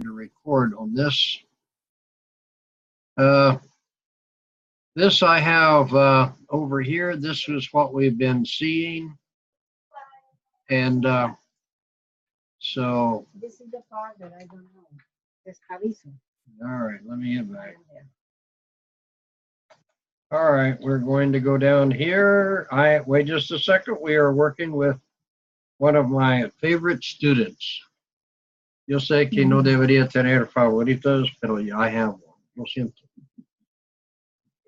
to record on this. This I have over here. This is what we've been seeing. And so. This is the part that I don't know. Descavizo. All right, let me get back. All right, we're going to go down here. Wait just a second. We are working with one of my favorite students. Yo sé que no debería tener favoritos, pero I have one. Lo siento.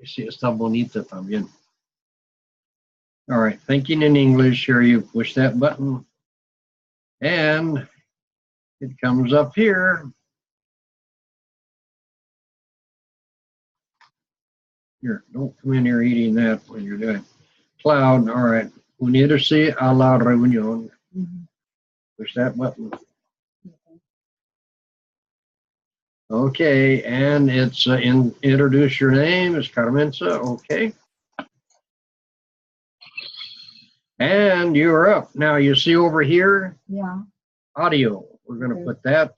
Sí, está bonita también. All right, thinking in English, here you push that button and it comes up here. Here, don't come in here eating that when you're doing cloud. All right, unirse a la reunión. Push that button. Okay, and it's introduce your name. It's Carmenza. Okay. And you're up. Now you see over here? Yeah. Audio. We're going to put that.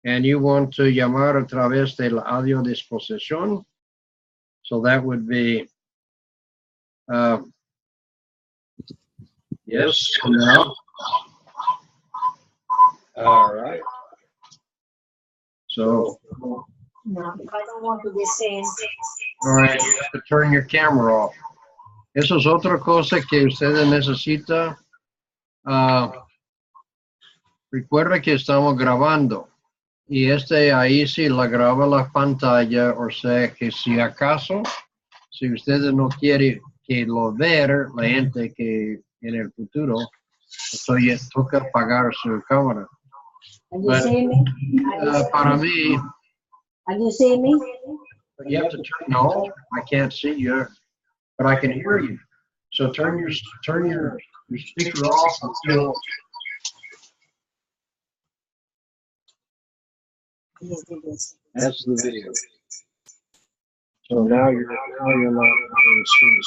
And you want to llamar a través del audio disposición. So that would be, yes, now. All right. So. No, I don't want to be seen. All right, you have to turn your camera off. Eso es otra cosa que ustedes necesitan. Recuerda que estamos grabando. Y ahí sí la graba la pantalla, o sea que si acaso, si ustedes no quieren que lo ver, la gente que en el futuro, entonces toca apagar su cámara. Are you seeing me? Para mí, Are you seeing me? you have to turn, no, I can't see you, but I can hear you. So turn your speaker off until. That's the video. So now you're not on the screen.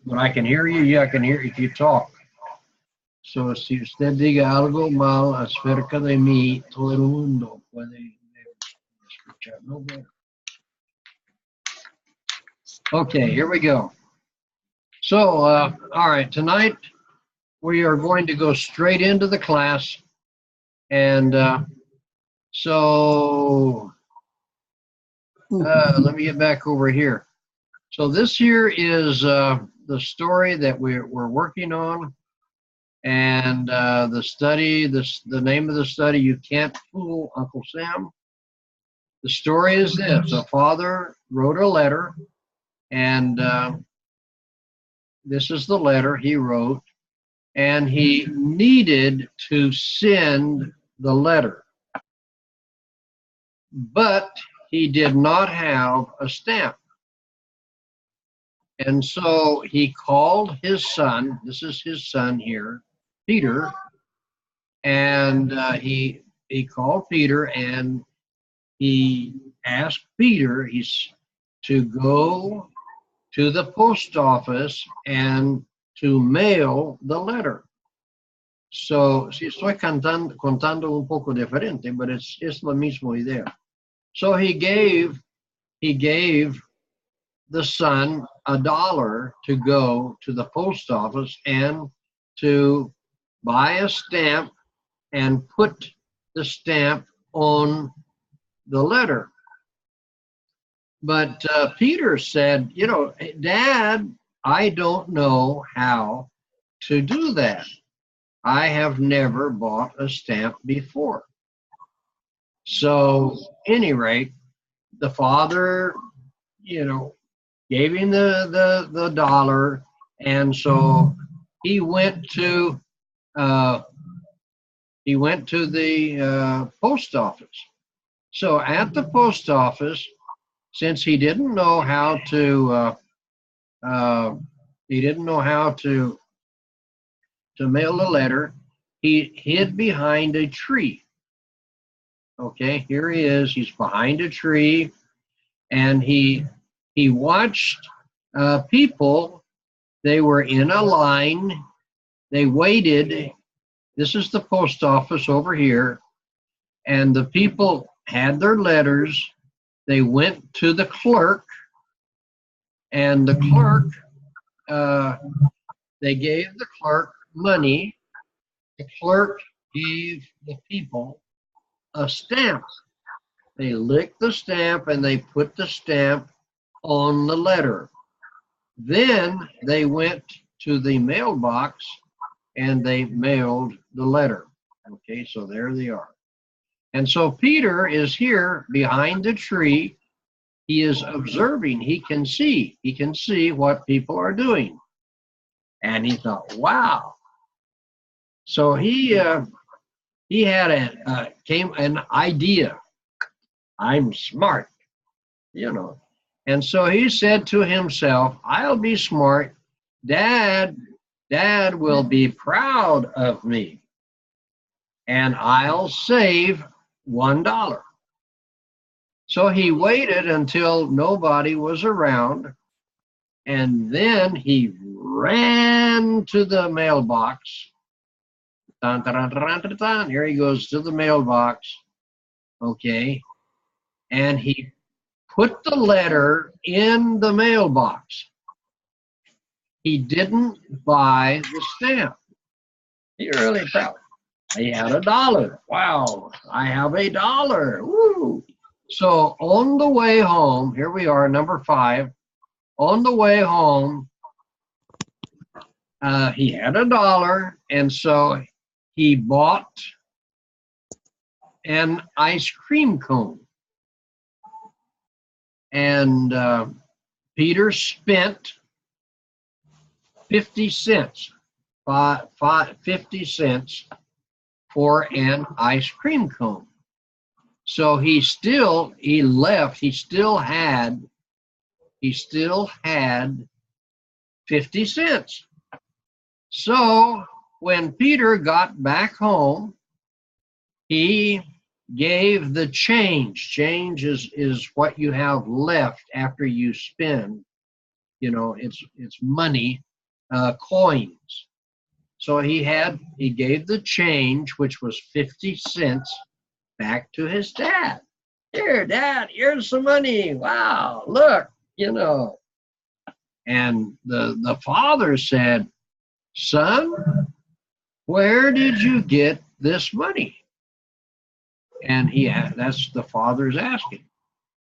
But I can hear you. Yeah, I can hear if you talk. So si usted diga algo mal acerca de mí, todo el mundo puede escuchar. No, okay, here we go. So, all right, tonight we are going to go straight into the class. And so let me get back over here. So this here is the story that we're working on. And the study, the name of the study, You Can't Fool Uncle Sam. The story is this: a father wrote a letter, and this is the letter he wrote, and he needed to send the letter, but he did not have a stamp. And so he called his son, this is his son here, Peter, and he called Peter and he asked Peter to go to the post office and to mail the letter. So, si estoy contando un poco diferente, but es la misma idea. So he gave the son $1 to go to the post office and to buy a stamp and put the stamp on the letter. But Peter said, you know, Dad, I don't know how to do that. I have never bought a stamp before. So, at any rate, the father, you know, gave him the $1, and so he went to the post office. So at the post office, since he didn't know how to mail a letter, he hid behind a tree. Okay, here he is. He's behind a tree, and he watched people. They were in a line. They waited This is the post office over here. And the people had their letters. They went to the clerk, and the clerk, they gave the clerk money. The clerk gave the people a stamp. They licked the stamp and they put the stamp on the letter. Then they went to the mailbox and they mailed the letter. Okay, so there they are. And so Peter is here behind the tree. He is observing. He can see what people are doing. And he thought, wow. So he had an idea. I'm smart, you know. And so he said to himself, I'll be smart. Dad will be proud of me. And I'll save $1. So he waited until nobody was around, and then he ran to the mailbox. Dun, dun, dun, dun, dun, dun. Here he goes to the mailbox. Okay. And he put the letter in the mailbox. He didn't buy the stamp. He's really proud. He had $1. Wow, I have $1. Woo! So on the way home, here we are, number 5. On the way home, he had $1, and so he bought an ice cream cone. And Peter spent 50 cents, 50 cents for an ice cream cone. So he still had 50 cents. So when Peter got back home, he gave the change. Change is what you have left after you spend. You know, it's money, coins. So he gave the change, which was 50 cents, back to his dad. Here, Dad, here's some money. Wow, look, you know. And the father said, son, where did you get this money? And that's the father's asking.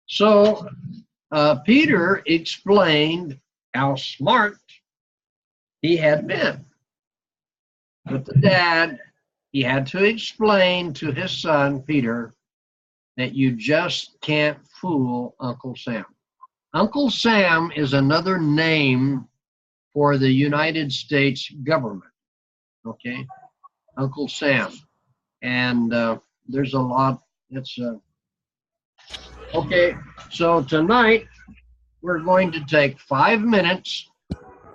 So Peter explained how smart he had been. But the dad, he had to explain to his son, Peter, that you just can't fool Uncle Sam. Uncle Sam is another name for the United States government, okay? Uncle Sam. And there's a lot, okay, so tonight we're going to take 5 minutes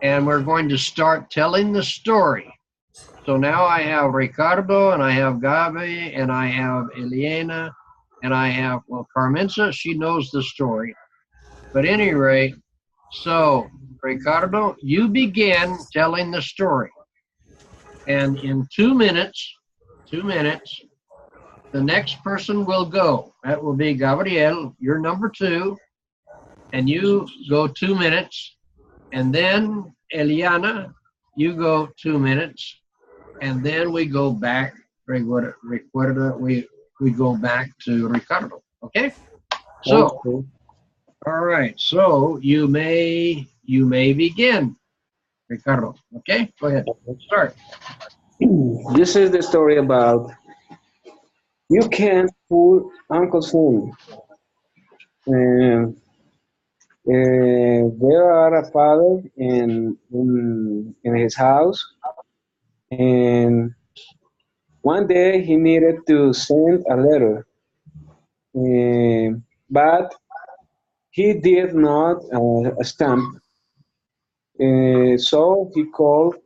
and we're going to start telling the story. So now I have Ricardo and I have Gabi and I have Eliana and I have, well, Carmenza, she knows the story. But at any rate, so Ricardo, you begin telling the story. And in 2 minutes, the next person will go. That will be Gabriel, you're number 2, and you go 2 minutes. And then Eliana, you go 2 minutes. And then we go back, recuerda, we go back to Ricardo, okay? So, Okay. all right, so you may begin, Ricardo, okay? Go ahead, start. This is the story about you can't fool Uncle Sam. There are a father in his house, and one day he needed to send a letter, but he did not stamp. So he called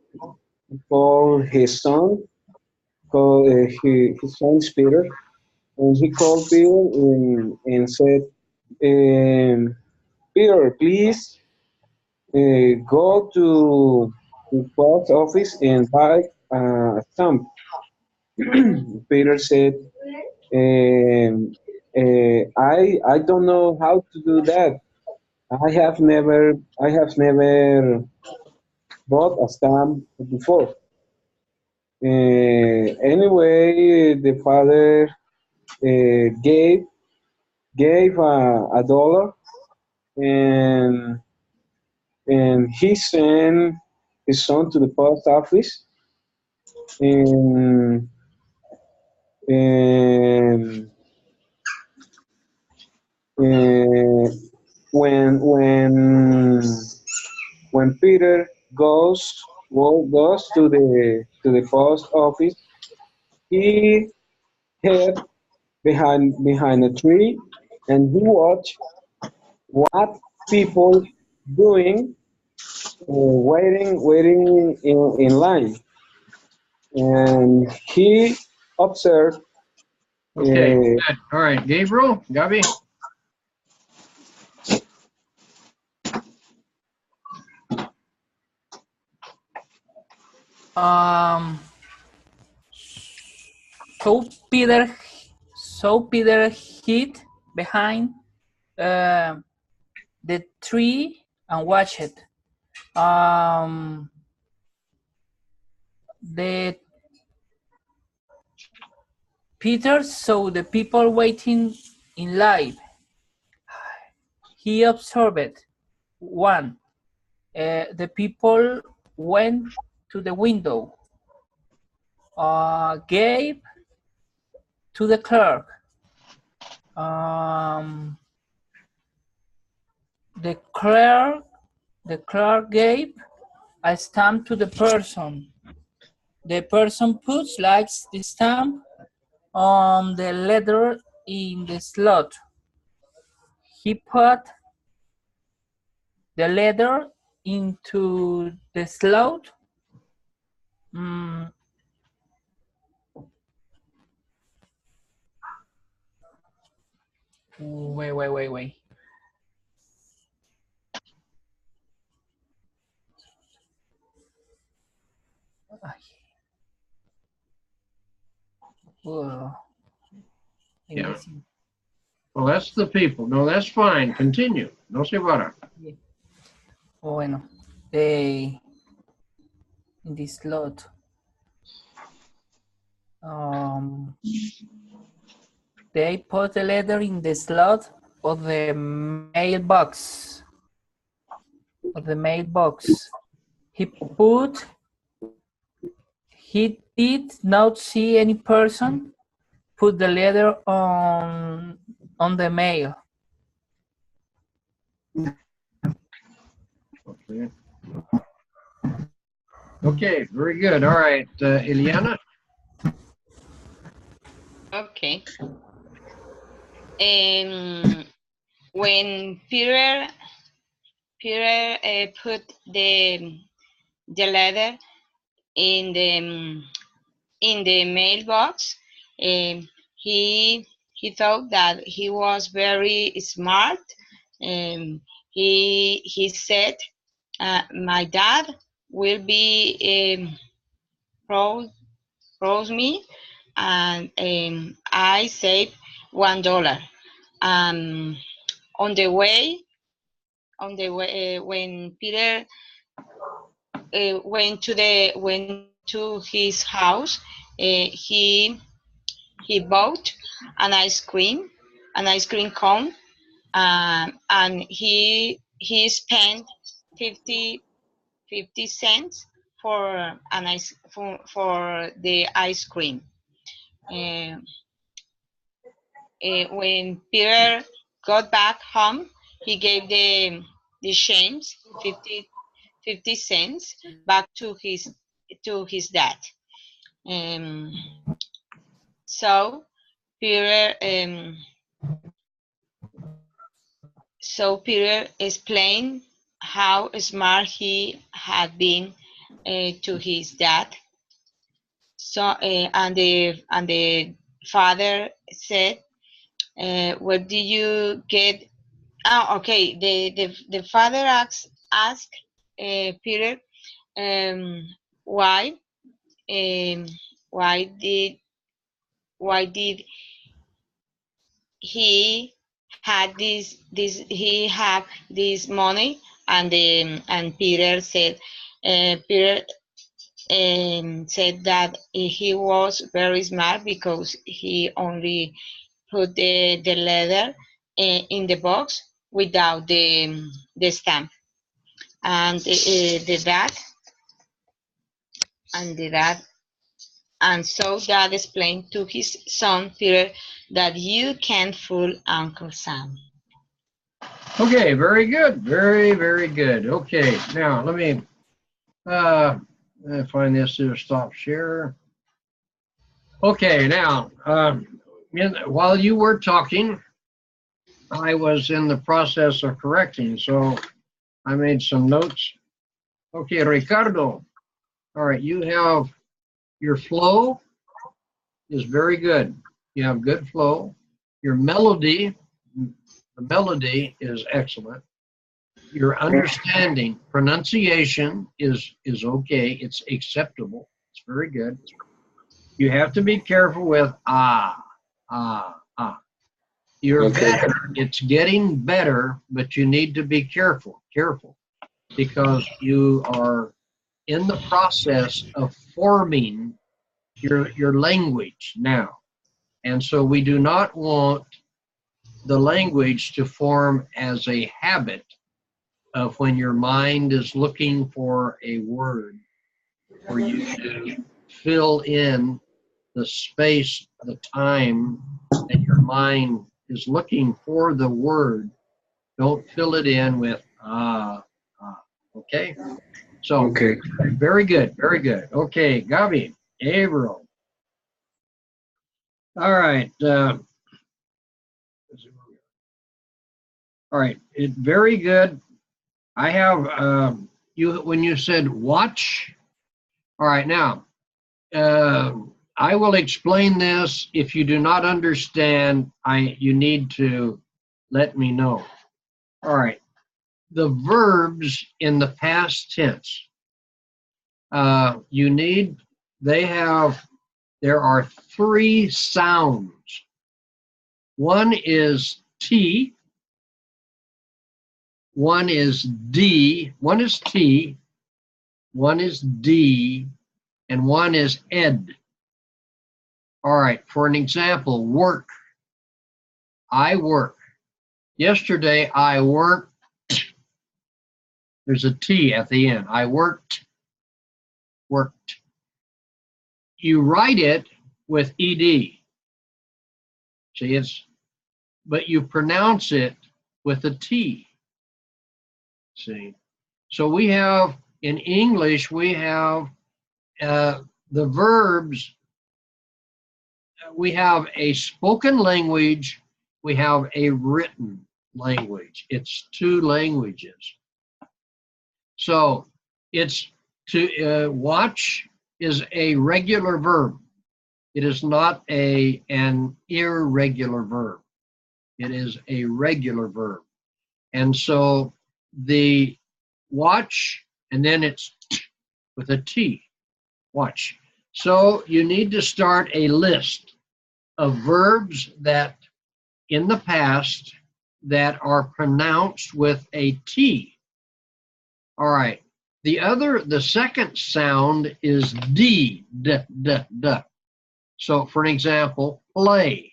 his son, his son is Peter, and he called Peter and said, Peter, please go to the post office and buy a stamp. Peter said, I don't know how to do that. I have never bought a stamp before. Anyway, the father gave a dollar, and he sent his son to the post office, and and uh, when Peter goes to the post office, he hid behind a tree, and he watched what people doing, waiting in line, and he observed. Okay, Uh, good. All right, Gabriel, Gabi. Um, so Peter, hid behind uh, the tree and watched it. The Peter saw the people waiting in line. He observed one. The people went to the window, gave to the clerk. Um, the clerk gave a stamp to the person. The person puts likes the stamp on the letter in the slot. He put the letter into the slot. Wait. Oh, Yeah. Well, that's the people. No, that's fine. Continue. No se para. Bueno, in this slot. They put the letter in the slot of the mailbox. He did not see any person put the letter on the mail. Okay, very good. All right, Eliana. Okay. When Peter put the letter in the mailbox, he thought that he was very smart. He said, "My dad will be proud me, and I saved $1." On the way, when Peter went to his house, he bought an ice cream cone, and he spent 50 cents for the ice cream. When Peter got back home, he gave the change, 50 cents, back to his dad. So Peter explained how smart he had been to his dad. So and the father said, "Where did you get?" Oh, okay. The father asked Peter, why did why did he had he have this money? And Peter said, Peter said that he was very smart because he only put the letter in the box without the stamp. And the dad and the dad and so dad explained to his son Peter that you can't fool Uncle Sam. Okay, very good. Very, very good. Okay, now let me find this to stop share. Okay, now, while you were talking, I was in the process of correcting, so I made some notes. Okay, Ricardo. All right, you have your flow is very good. You have good flow. Your melody, the melody is excellent. Your understanding, pronunciation is okay. It's acceptable. It's very good. You have to be careful with ah, ah, ah. You're Okay. better. It's getting better, but you need to be careful, because you are in the process of forming your language now. And so we do not want the language to form as a habit of when your mind is looking for a word for you to fill in the space, the time that your mind is looking for the word. Don't fill it in with okay? So, Okay. very good, very good. Okay, Gabi, Averill. All right. All right, very good. I have you when you said watch. All right, now I will explain this. If you do not understand, you need to let me know. All right, the verbs in the past tense. There are three sounds. One is T, one is D, one is T, one is D, and one is ed. All right, for an example, work. I work. Yesterday I worked. There's a T at the end. I worked. You write it with ed. See, but you pronounce it with a T. See, so we have in English we have the verbs. We have a spoken language. We have a written language. It's two languages. So it's to watch is a regular verb. It is not an irregular verb. It is a regular verb. And so the watch, and then it's with a T, watch. So you need to start a list of verbs that in the past that are pronounced with a T. All right. The second sound is D, d, d, d. So for an example, play.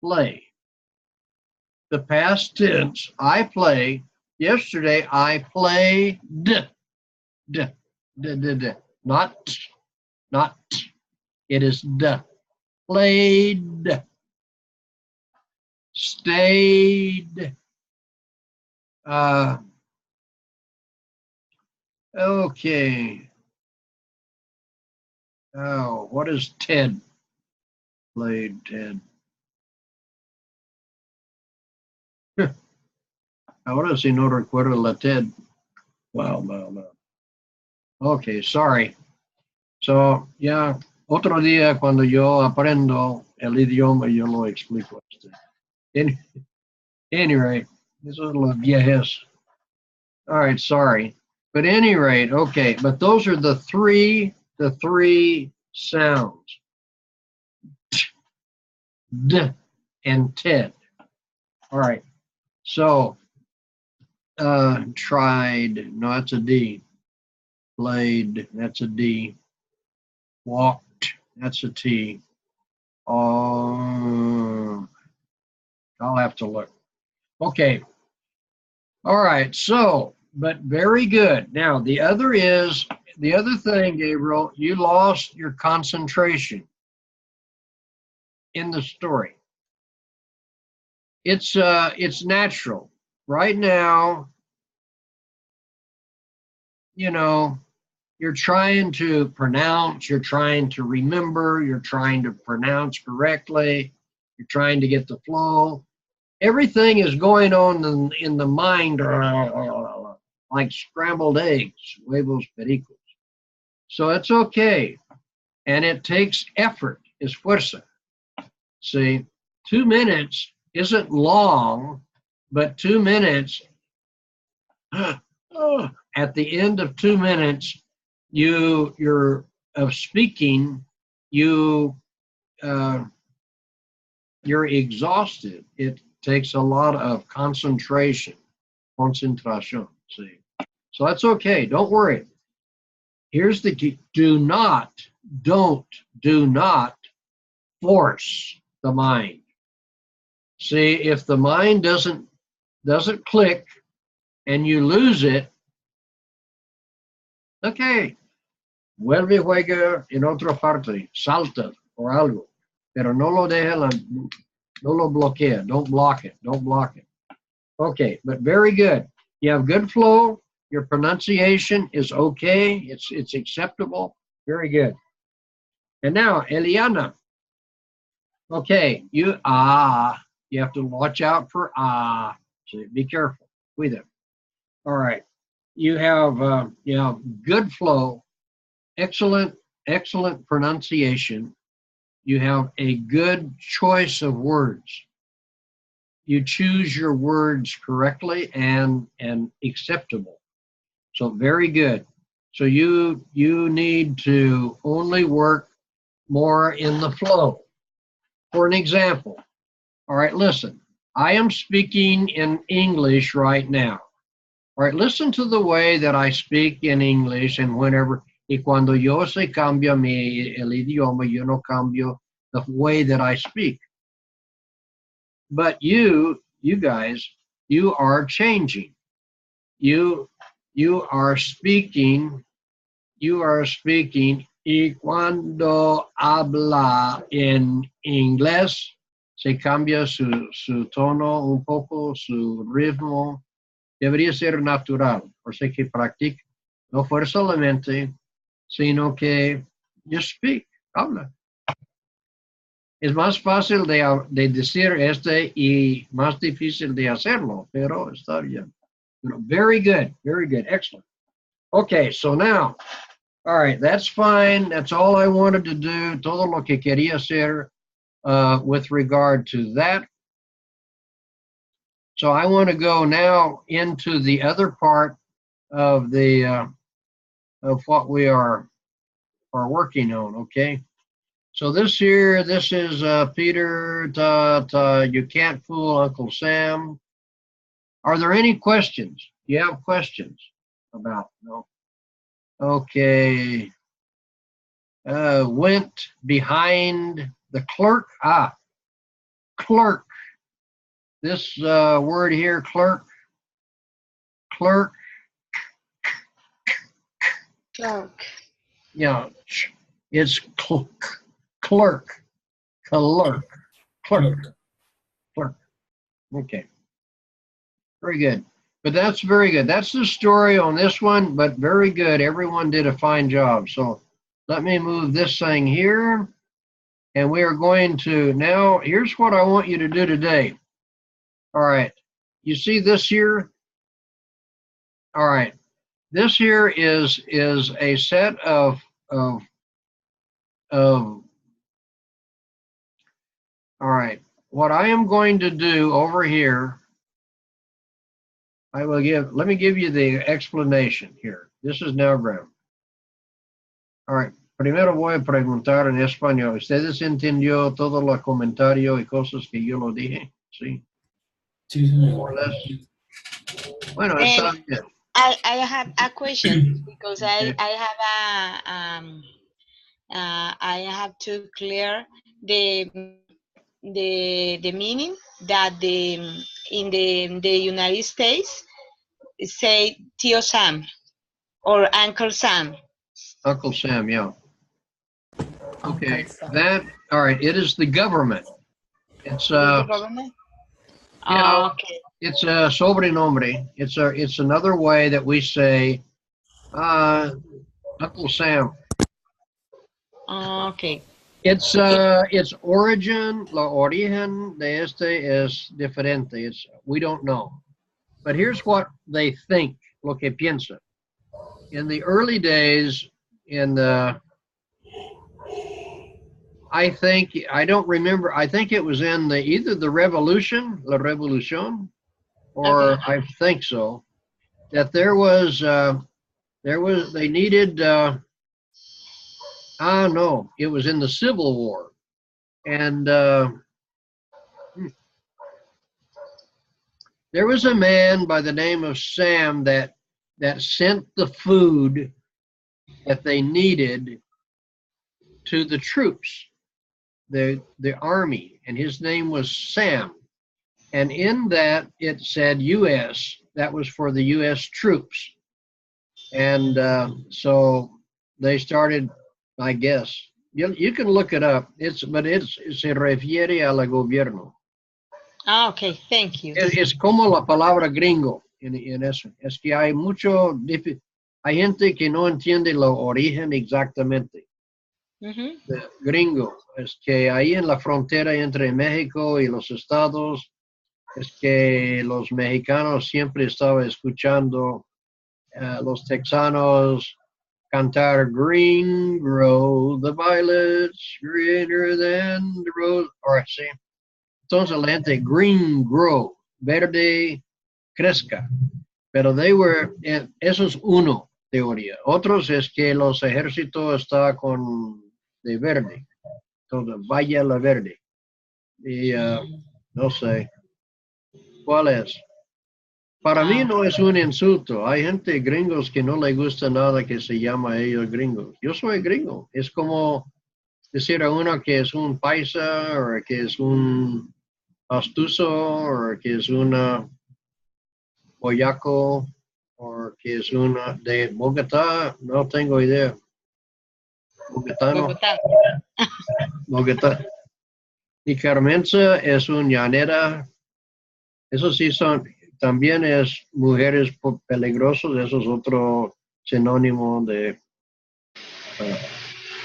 The past tense, I play. Yesterday, I played. D, d, d, d. Not t. It is d. Played. Stayed. Okay. Oh, what is Ted? Played Ted. Ahora sí no recuerdo la Ted. Wow. Okay, sorry. So, yeah, otro día cuando yo aprendo el idioma, yo lo explico. Anyway, eso es los viejes. All right, sorry. But any rate, okay, but those are the three sounds. D and Ted. All right. So tried, no, that's a D. Played, that's a D. Walked, that's a T. Oh, I'll have to look. Okay. All right. So, but very good. Now, the other thing, Gabriel, you lost your concentration in the story. It's natural. Right now, you know, you're trying to pronounce, you're trying to remember, you're trying to pronounce correctly, you're trying to get the flow. Everything is going on in the mind like scrambled eggs, huevos pericos. So it's okay. And it takes effort, esfuerzo. See, 2 minutes isn't long, but 2 minutes, at the end of 2 minutes, you're of speaking, you're exhausted. It takes a lot of concentration, see. So that's okay, don't worry. Here's the key, do not force the mind. See, if the mind doesn't click and you lose it, okay, vuelve y juega en otra parte, salta or algo, pero no lo bloquea, don't block it. Okay, but very good. You have good flow, your pronunciation is okay, it's acceptable, very good. And now, Eliana, okay, you have to watch out for so be careful with it. All right, you have good flow, excellent pronunciation. You have a good choice of words. You choose your words correctly and acceptable. So very good. So you need to only work more in the flow. For an example, all right, listen, I am speaking in English right now. All right, listen to the way that I speak in English, and whenever, y cuando yo se cambia el idioma, yo no cambio the way that I speak. But you guys, you are changing. You are speaking, y cuando habla en inglés, se cambia su tono un poco, su ritmo. Debería ser natural, por eso que practica, no fuerza la mente, sino que just speak, habla. Es más fácil de decir y más difícil de hacerlo, pero está bien. Very good, excellent. Okay, so now, all right, that's fine. That's all I wanted to do, todo lo que quería hacer with regard to that. So I want to go now into the other part of the of what we are working on, okay? So this is Peter, you can't fool Uncle Sam. Are there any questions? Do you have questions about? No? Okay. Went behind the clerk. Clerk. This word here, clerk. Clerk. Clerk. Yeah, it's clerk. Clerk. Okay. Very good. But that's very good. That's the story on this one, but very good. Everyone did a fine job. So let me move this thing here. And we are going to now, here's what I want you to do today. All right. You see this here? All right. This here is a set of all right. What I am going to do over here, let me give you the explanation here. This is now grammar. All right. primero voy a preguntar en español. ¿Ustedes entendió todos los comentarios y cosas que yo lo dije? Sí. Sí, señor. More or less. Bueno, And está bien. I have a question because Okay. I have I have to clear the the meaning that in the United States say Tio Sam or Uncle Sam. Uncle Sam, yeah. Okay, Uncle Sam. that, all right, it is the government. It's Is the government? yeah, Okay. it's a sobrenombre. It's another way that we say Uncle Sam. Okay. Its origin, la origen de este es diferente. We don't know. But here's what they think, lo que piensa. In the early days, I don't remember, I think it was in either the revolution, la revolution, or Okay. I think so, that they needed, no, it was in the Civil War. And there was a man by the name of Sam that sent the food that they needed to the troops, the army, and his name was Sam. And in that it said U.S. That was for the U.S. troops. And so they started, I guess. You can look it up. But se refiere a la gobierno. Okay. Thank you. Es como la palabra gringo en eso. Es que hay hay gente que no entiende el origen exactamente. De gringo. Es que ahí en la frontera entre México y los Estados, es que los mexicanos siempre estaban escuchando los texanos cantar Green grow the violets, greener than the rose. Or sí. Entonces la gente, green grow, verde crezca. Pero eso es uno teoría. Otros es que los ejércitos están con de verde. Entonces vaya la verde. Y no sé. ¿Cuál es? Para mí no es un insulto. Hay gente gringos que no le gusta nada que se llama a ellos gringos. Yo soy gringo. Es como decir a uno que es un paisa o que es un pastuso o que es una boyaco o que es una de Bogotá. No tengo idea. Bogotano. Bogotá. Bogotá. Y Carmenza es un llanera. Eso sí también es mujeres peligrosas, eso es otro sinónimo de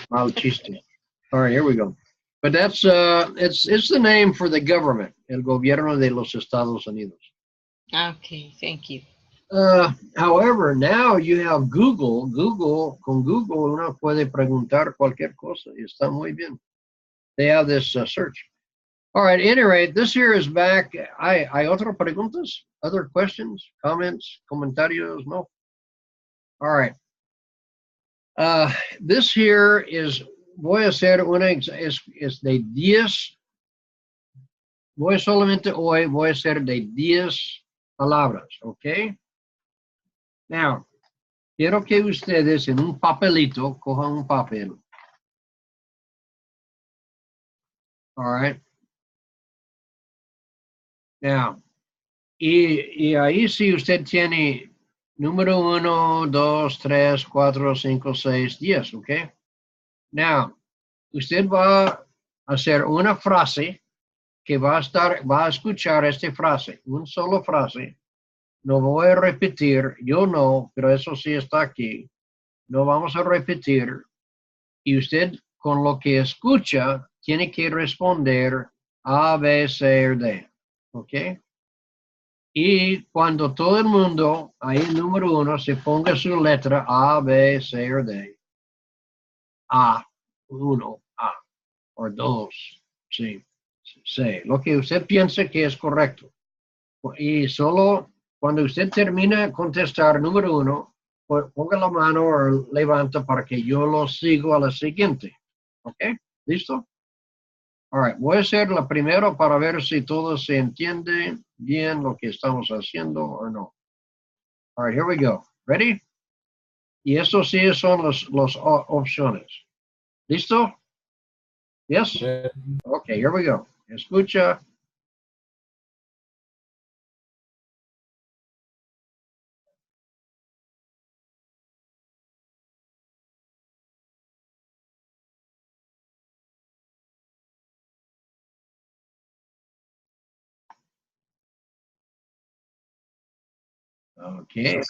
mal chiste. All right, here we go. But that's it's the name for the government, el gobierno de los Estados Unidos. Okay, thank you. However, now you have Google. Con Google uno puede preguntar cualquier cosa y está muy bien. They have this search. All right, at any rate, this here is back. ¿Hay otras preguntas? Other questions, comments, comentarios? No? All right. This here is, voy a hacer es de 10. Solamente hoy voy a hacer de 10 palabras, ¿ok? Now, quiero que ustedes en un papelito cojan un papel. All right. Now, y ahí si usted tiene número 1, 2, 3, 4, 5, 6, 10, ¿ok? Now, usted va a hacer una frase que va a escuchar esta frase, una sola frase. No voy a repetir, yo no, pero eso sí está aquí. No vamos a repetir. Y usted con lo que escucha tiene que responder A, B, C o D, ¿ok? Y cuando todo el mundo, ahí número 1, se ponga su letra A, B, C o D. A, 1, A, o 2, sí, C. Lo que usted piense que es correcto. Y solo cuando usted termina de contestar número 1, Ponga la mano o levanta para que yo lo sigo a la siguiente. ¿Ok? ¿Listo? All right. Voy a hacer la primera para ver si todo se entiende bien lo que estamos haciendo o no. All right, here we go. Ready? Y eso sí son los opciones. ¿Listo? Yes? Okay, here we go. Escucha. Okay.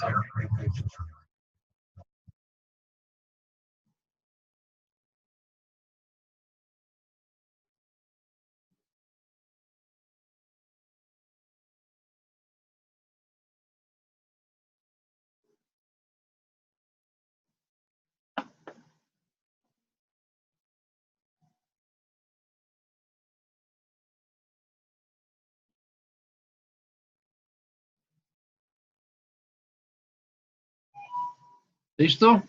¿Listo?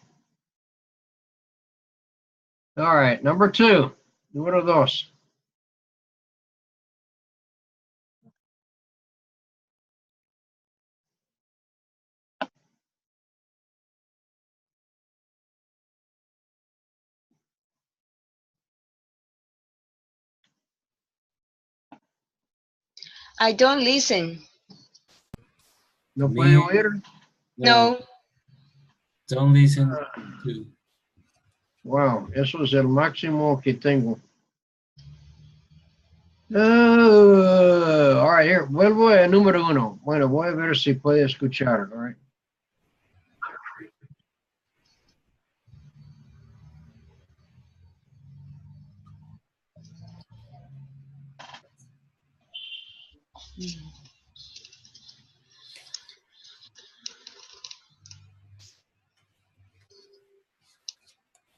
All right, number two. Número dos. I don't listen. ¿No Me, puede oír? No. don't listen to. Wow, eso es el máximo que tengo. All right, here. Vuelvo a número uno. Bueno, voy a ver si puede escuchar. All right.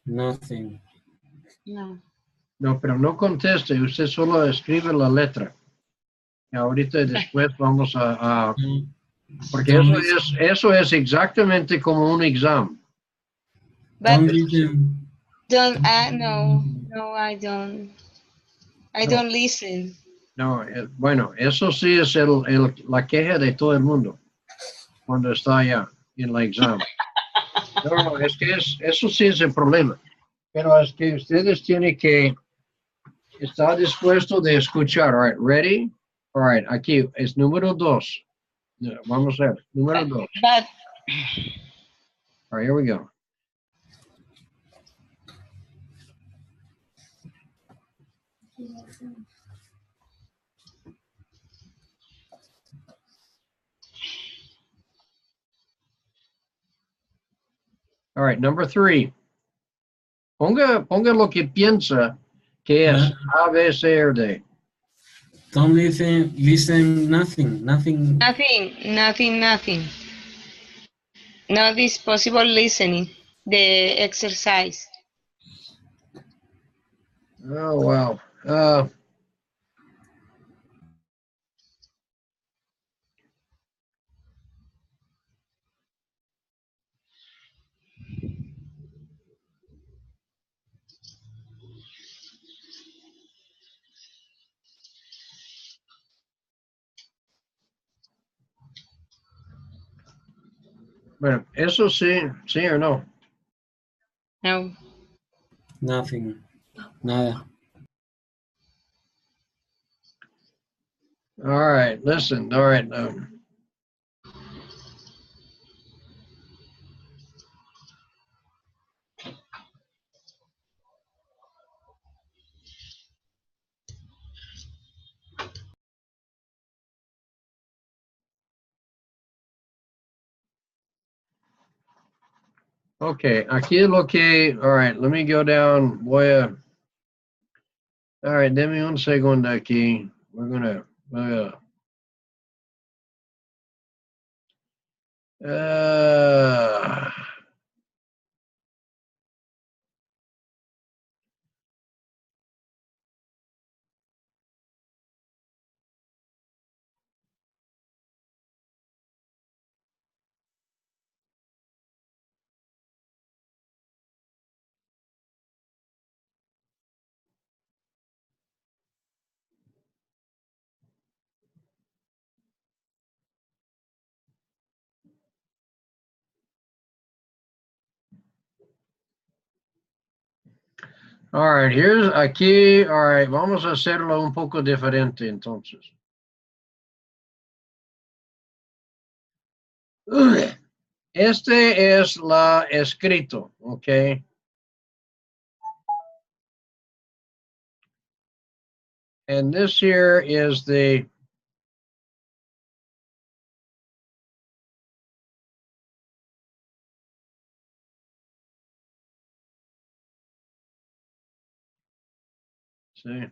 Nothing. No. No, pero no conteste. Usted solo escribe la letra. Y ahorita después vamos a porque Don't listen. eso es exactamente como un examen. But Don't listen. don't, no, no, I don't. I No, don't listen. no, bueno, eso sí es la queja de todo el mundo cuando está allá en la examen. No, no, es que eso sí es el problema. Pero es que ustedes tienen que estar dispuestos de escuchar. All right, ready? All right, aquí es número dos. Vamos a ver, número dos. But All right, here we go. All right, number three. Ponga lo que piensa que es A, B, C o D. Don't listen. Listen. Nothing. Nothing. nothing. Not this possible listening. The exercise. Oh, wow. Bueno, eso sí, sí o no. No. Nothing. Nada. All right, listen. All right. Okay, aquí es lo que, all right, let me go down. All right, deme un segundo aquí. We're gonna, uh, All right, here's aquí, all right, vamos a hacerlo un poco diferente entonces. Este es la escrito, ok. And this here is the see.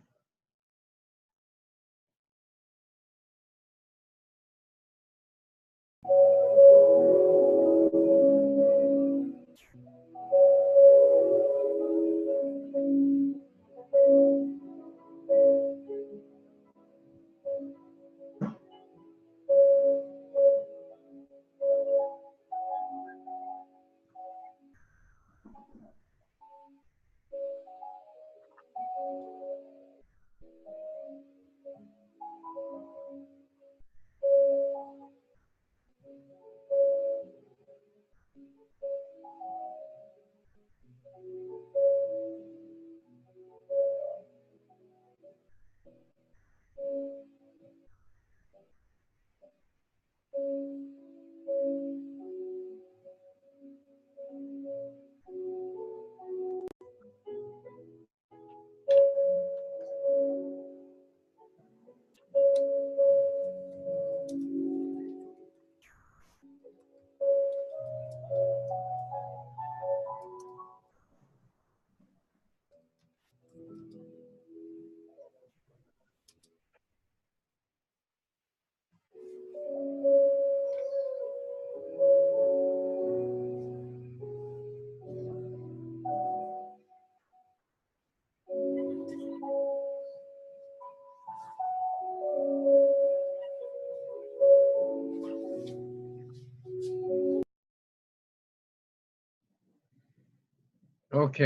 Ok.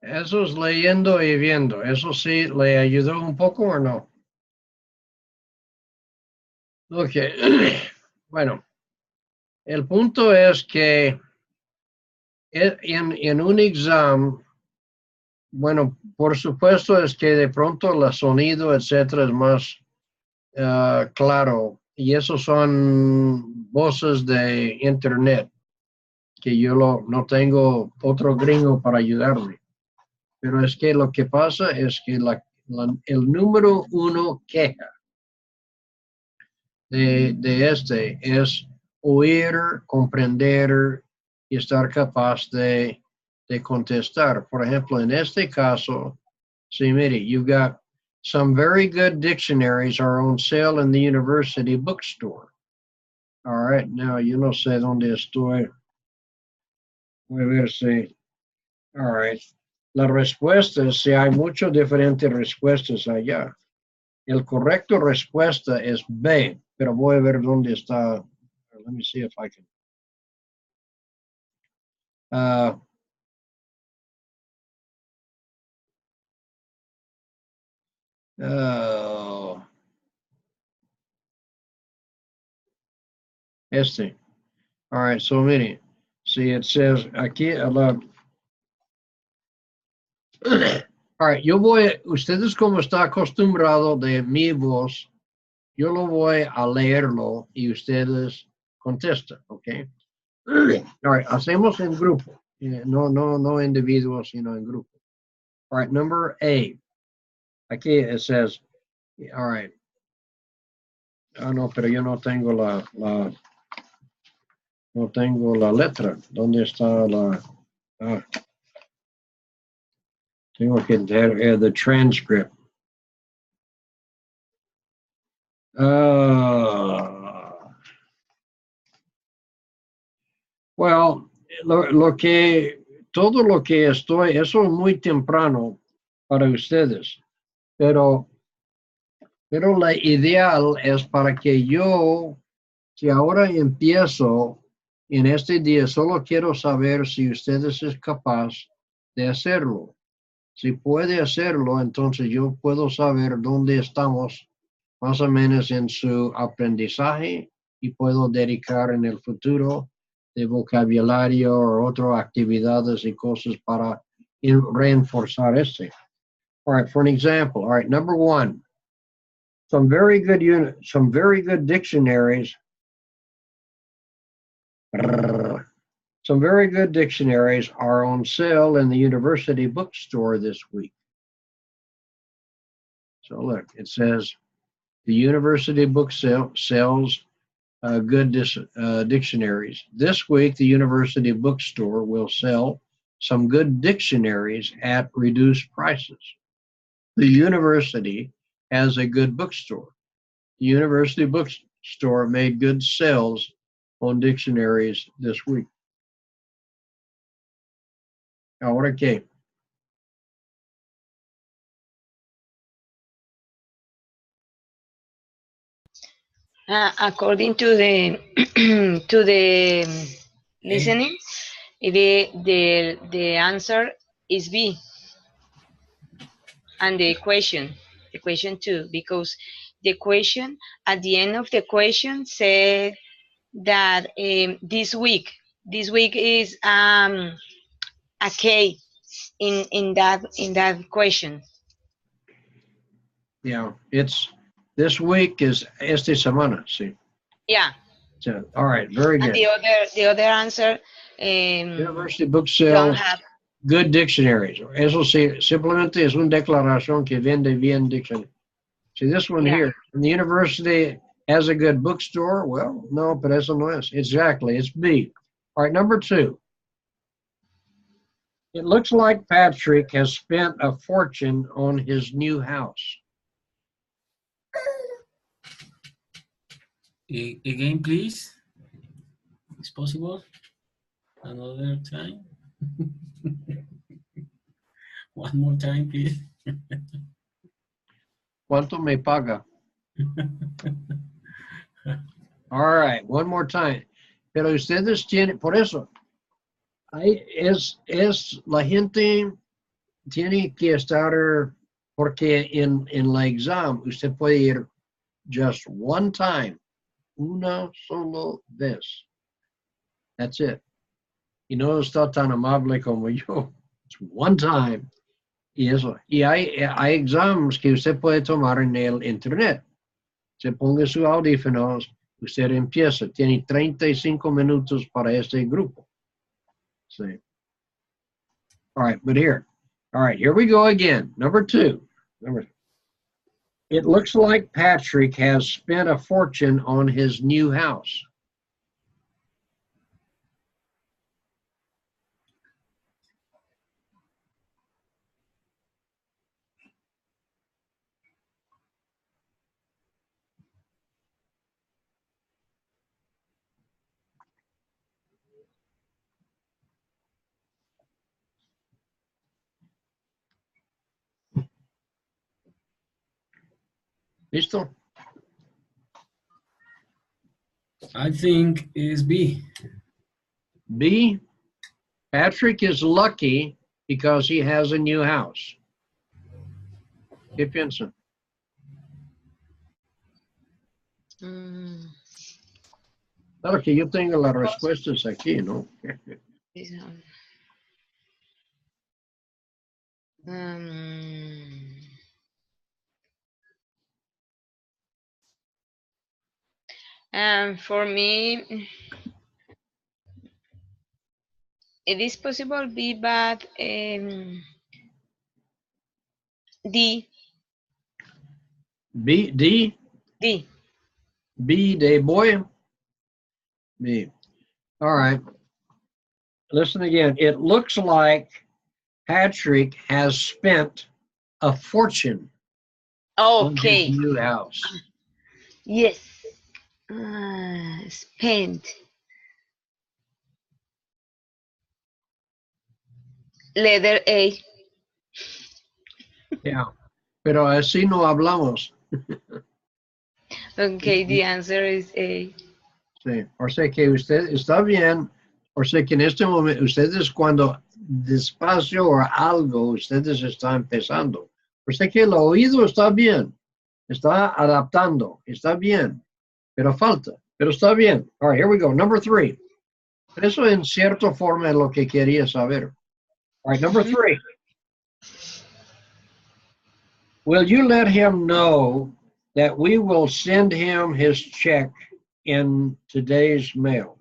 Eso es leyendo y viendo. ¿Eso sí le ayudó un poco o no? Ok. Bueno, el punto es que en un examen, bueno, por supuesto es que de pronto el sonido, etcétera, es más claro. Y esos son voces de internet, que yo no tengo otro gringo para ayudarme. Pero es que lo que pasa es que el número uno queja de este es oír, comprender y estar capaz de contestar. Por ejemplo, en este caso, see, mire, you've got some very good dictionaries are on sale in the university bookstore. All right, now yo no sé dónde estoy. Voy a ver si. All right. La respuesta es si hay muchas diferentes respuestas allá. El correcto respuesta es B, pero voy a ver dónde está. Let me see if I can. Uh, este. All right, so many. See, it says aquí a la. All right, ustedes como está acostumbrado de mi voz, yo lo voy a leerlo y ustedes contestan, ¿ok? All right, hacemos en grupo. No individuos, sino en grupo. All right, number A. Aquí it says, all right. Ah, no, pero yo no tengo no tengo la letra. ¿Dónde está la? Ah, tengo que ver the transcript. Well, todo lo que eso es muy temprano para ustedes, pero la ideal es para que yo, si ahora empiezo en este día, solo quiero saber si ustedes es capaz de hacerlo. Si puede hacerlo, entonces yo puedo saber dónde estamos más o menos en su aprendizaje y puedo dedicar en el futuro de vocabulario o otras actividades y cosas para reinforzar este. All right, for an example, all right, number one, some very good dictionaries. Some very good dictionaries are on sale in the university bookstore this week. So look, it says the university book sells good dictionaries. This week, the university bookstore will sell some good dictionaries at reduced prices. The university has a good bookstore. The university bookstore made good sales on dictionaries this week. Ahora qué? According to the to the listening, the answer is B. And the question 2, because the question at the end of the question said that this week is a K in that question. Yeah, it's this week is esta semana, sí. Yeah. So, all right, very good. And the other answer University book don't sales have. good dictionaries. Eso sí, simplemente es una declaración que vende bien dictionary. See this one here, and the university has a good bookstore. Well, no, pero eso no es. Exactly, it's B. All right, number two. It looks like Patrick has spent a fortune on his new house. Again, please. It's possible. Another time. One more time, please. ¿Cuánto me paga? All right, one more time. Pero ustedes tienen, por eso, la gente tiene que estar, porque en la exam usted puede ir just one time, una solo vez. That's it. Y no está tan amable como yo. It's one time. Y eso. Y hay exámenes que usted puede tomar en el internet. Se ponga sus audífonos, usted empieza. Tiene 35 minutos para este grupo. See. All right, but here. All right, here we go again. Number two. It looks like Patrick has spent a fortune on his new house. ¿Listo? I think it's B. B, Patrick is lucky because he has a new house. ¿Qué piensan? Claro que yo tengo las respuestas aquí, ¿no? For me, it is possible B, but D. B, D? D. B, de boy? B. All right. Listen again. It looks like Patrick has spent a fortune on Okay. his new house. Yes. Spent. Letter A. Yeah. Pero así no hablamos. Okay, the answer is A. Sí. O sea que usted está bien. O sea que en este momento, ustedes cuando despacio o algo, ustedes están empezando. O sea que el oído está bien. Está adaptando. Está bien. Pero falta. Pero está bien. All right, here we go. Number three. Eso en cierta forma es lo que quería saber. All right, number 3. Will you let him know that we will send him his check in today's mail?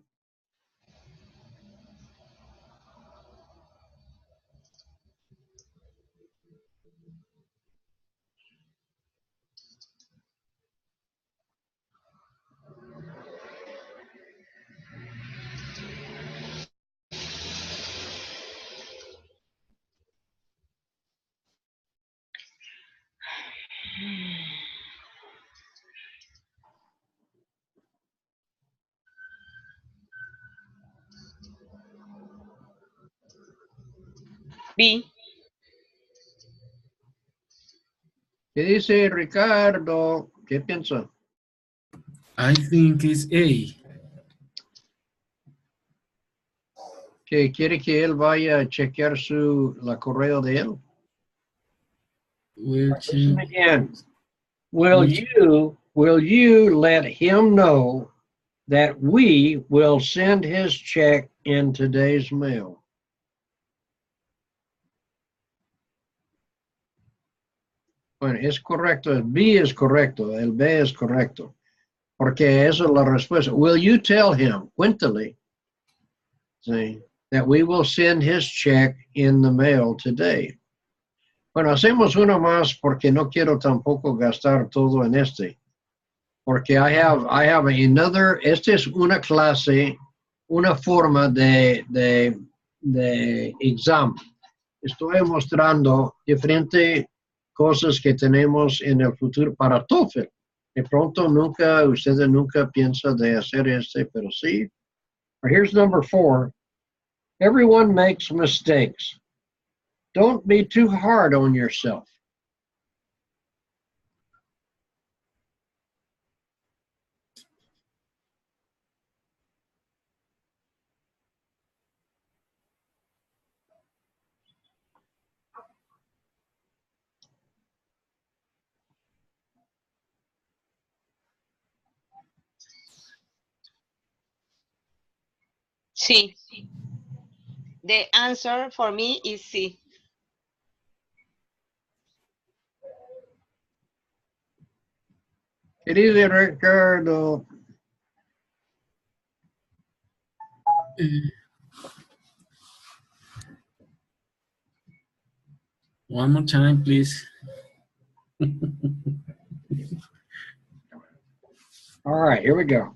B. ¿Qué dice Ricardo? ¿Qué piensa? I think it's A. ¿Que quiere que él vaya a chequear la correo de él? We'll Listen check. again. Will you let him know that we will send his check in today's mail? Bueno, es correcto. El B es correcto. El B es correcto. Porque esa es la respuesta. Will you tell him, cuéntale, see, that we will send his check in the mail today? Bueno, hacemos uno más porque no quiero tampoco gastar todo en este. Porque I have another, esta es una clase, una forma de examen. Estoy mostrando diferentes cosas que tenemos en el futuro para TOEFL. De pronto ustedes nunca piensan de hacer pero sí. Here's number 4. Everyone makes mistakes. Don't be too hard on yourself. C. The answer for me is C. ¿Qué dice Ricardo? One more time, please. All right, here we go.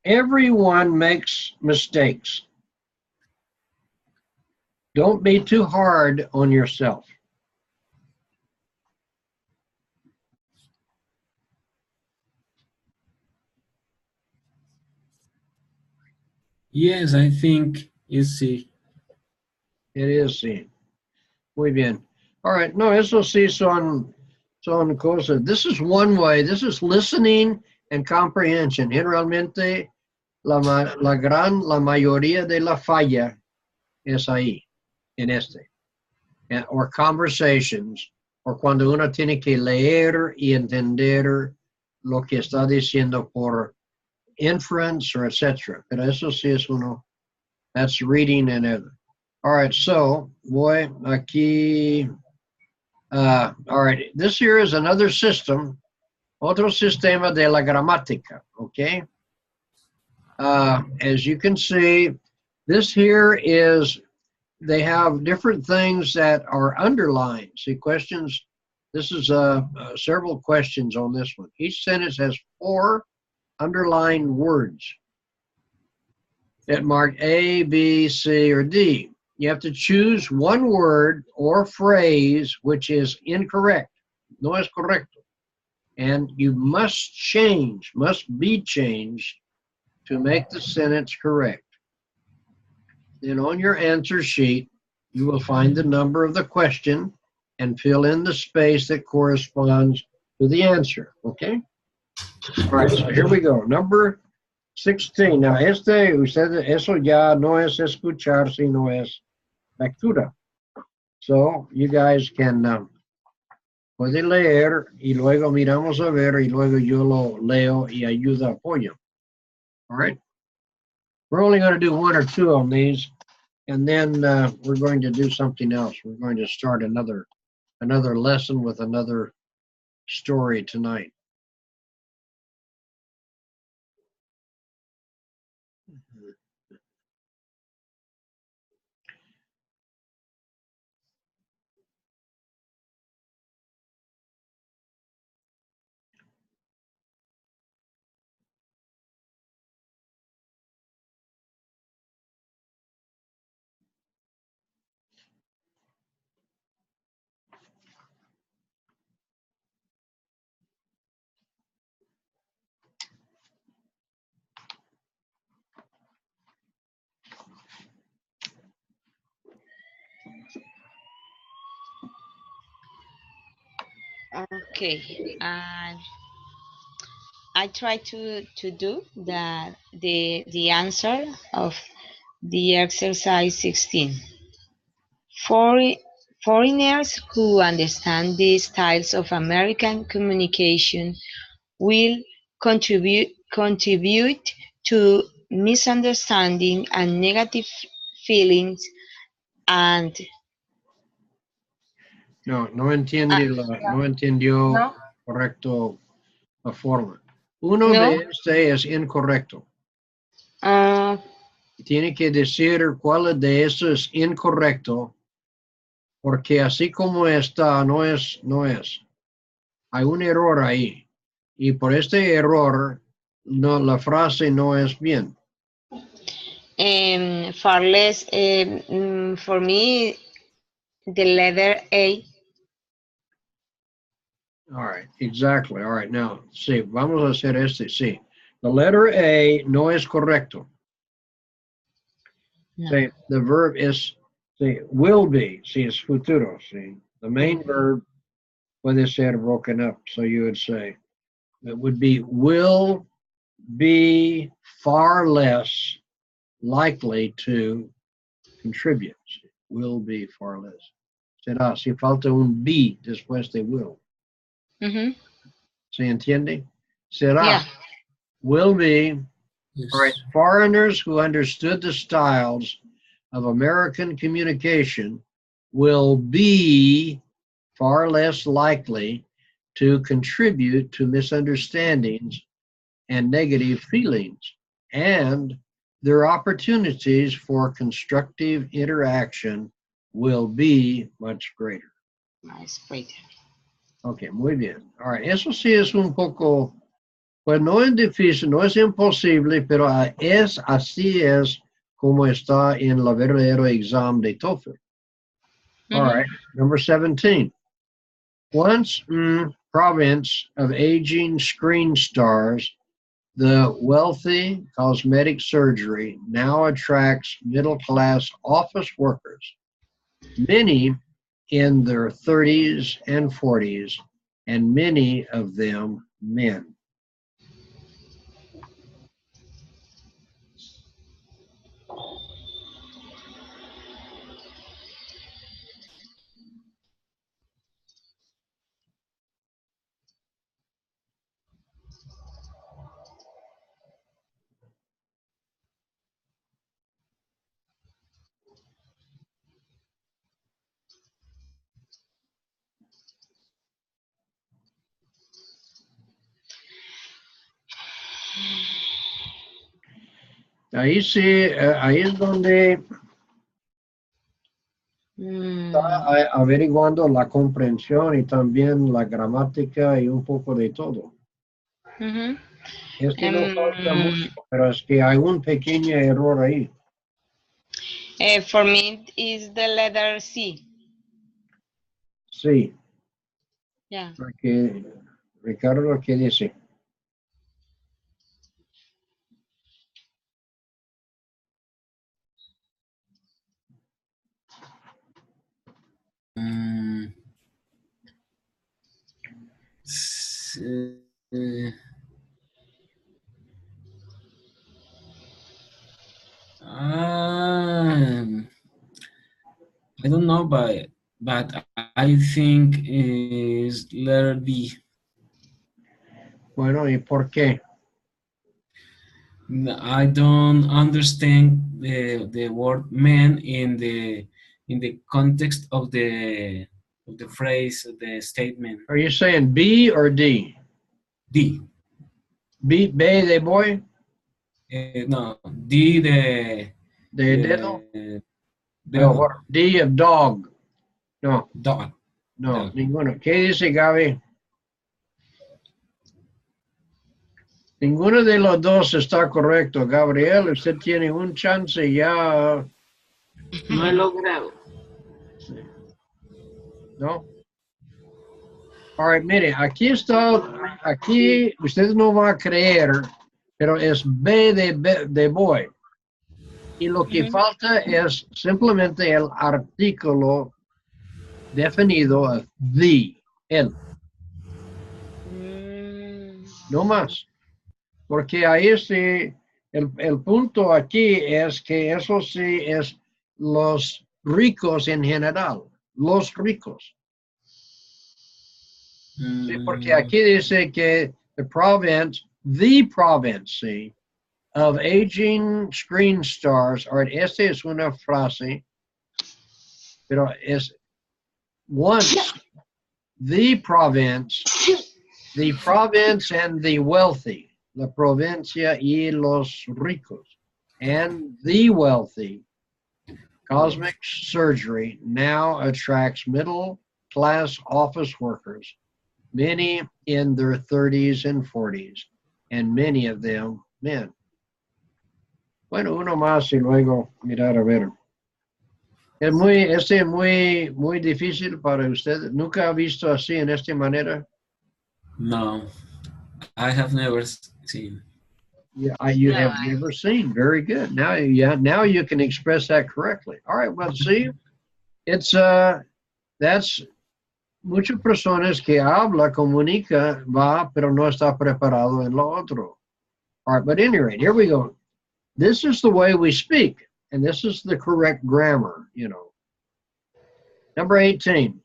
Everyone makes mistakes. Don't be too hard on yourself. Yes, I think it's C. It is C. Muy bien. All right, no, eso sí son cosas. This is one way. This is listening and comprehension. Generalmente, la mayoría de la falla es ahí, en este. Or conversations, o cuando uno tiene que leer y entender lo que está diciendo por inference or etc. Pero eso sí es uno. That's reading and other. All right, so voy aquí. All right, this here is another system, otro sistema de la gramática, okay? As you can see, this here is, they have different things that are underlined. See, questions, this is several questions on this one. Each sentence has 4 underlined words that mark A, B, C, or D. You have to choose one word or phrase which is incorrect. No es correcto. And you must be changed to make the sentence correct. Then on your answer sheet, you will find the number of the question and fill in the space that corresponds to the answer, okay? All right, so here we go. Number 16. Now, eso ya no es escuchar, sino es lectura. So, you guys can puede leer y luego miramos a ver y luego yo lo leo y ayuda apoyo. All right? We're only going to do 1 or 2 on these, And then we're going to do something else. We're going to start another lesson with another story tonight. Okay. And I try to do the answer of the exercise 16. Foreigners who understand these styles of American communication will contribute to misunderstanding and negative feelings and No entendió No. correcto la forma. Uno no. de este es incorrecto. Uh, Tiene que decir cuál de eso es incorrecto, porque así como está, no es. Hay un error ahí. Y por este error, no, la frase no es bien. far less for me the letter A. All right, exactly. All right, now, sí, vamos a hacer este, sí. The letter A no es correcto. No. Sí, the verb is, sí, will be, sí, es futuro, sí. The main verb puede ser broken up, so you would say, it would be will be far less likely to contribute. Will be far less. Será, si falta un be después de will. Mm-hmm. ¿Se entiende? Será. Yeah. Will be. Yes. All right. Foreigners who understood the styles of American communication will be far less likely to contribute to misunderstandings and negative feelings, and their opportunities for constructive interaction will be much greater. Nice, great. Ok, muy bien. All right. Eso sí es un poco, pues no es difícil, no es imposible, pero así es como está en el verdadero examen de TOEFL. All Mm-hmm. right. Number 17. Once province of aging screen stars, the wealthy cosmetic surgery now attracts middle-class office workers, many in their 30s and 40s, and many of them men. Ahí sí, ahí es donde está averiguando la comprensión y también la gramática y un poco de todo. Mm-hmm. Este no falta mucho, pero es que hay un pequeño error ahí. For me, is the letter C. Sí, Yeah. porque Ricardo, ¿qué dice? S- I don't know, but I think is letter B. Bueno, ¿y por qué? I don't understand the word man in the context of the phrase, the statement. Are you saying B or D? D. B de boy, No, D de dedo. the No, dedo, what? D of dog. No, dog. no, Dog. ninguno. ¿Qué dice Gaby? Ninguno de los dos está correcto. Gabriel, usted tiene un chance ya. No he logrado. ¿No? All right, mire, aquí está, aquí usted no va a creer, pero es B de boy. Y lo que falta es simplemente el artículo definido of the, el, no más. Porque ahí sí, el punto aquí es que eso sí es los ricos en general, los ricos. Sí, porque aquí dice que the province, see, of aging screen stars, esta es una frase, pero es once, the province and the wealthy, la provincia y los ricos, and the wealthy, cosmic surgery now attracts middle class office workers, many in their 30s and 40s, and many of them men. Bueno, uno más y luego mirar a ver. Es muy difícil para usted. ¿Nunca ha visto así en esta manera? No, I have never seen. Yeah, you No, have never seen. Very good. Now you can express that correctly. All right, well, see, it's that's muchas personas que habla, comunica, va, pero no está preparado en lo otro. All right, but at any rate, here we go. This is the way we speak, and this is the correct grammar, you know. Number 18,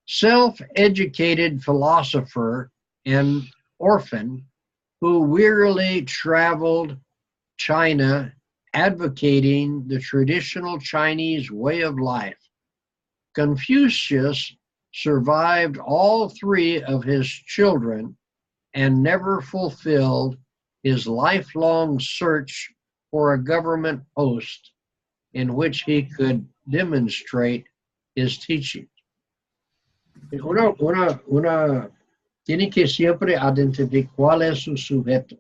self-educated philosopher and orphan who wearily traveled China advocating the traditional Chinese way of life. Confucius survived all three of his children and never fulfilled his lifelong search for a government post in which he could demonstrate his teaching. Tiene que siempre identificar cuál es su sujeto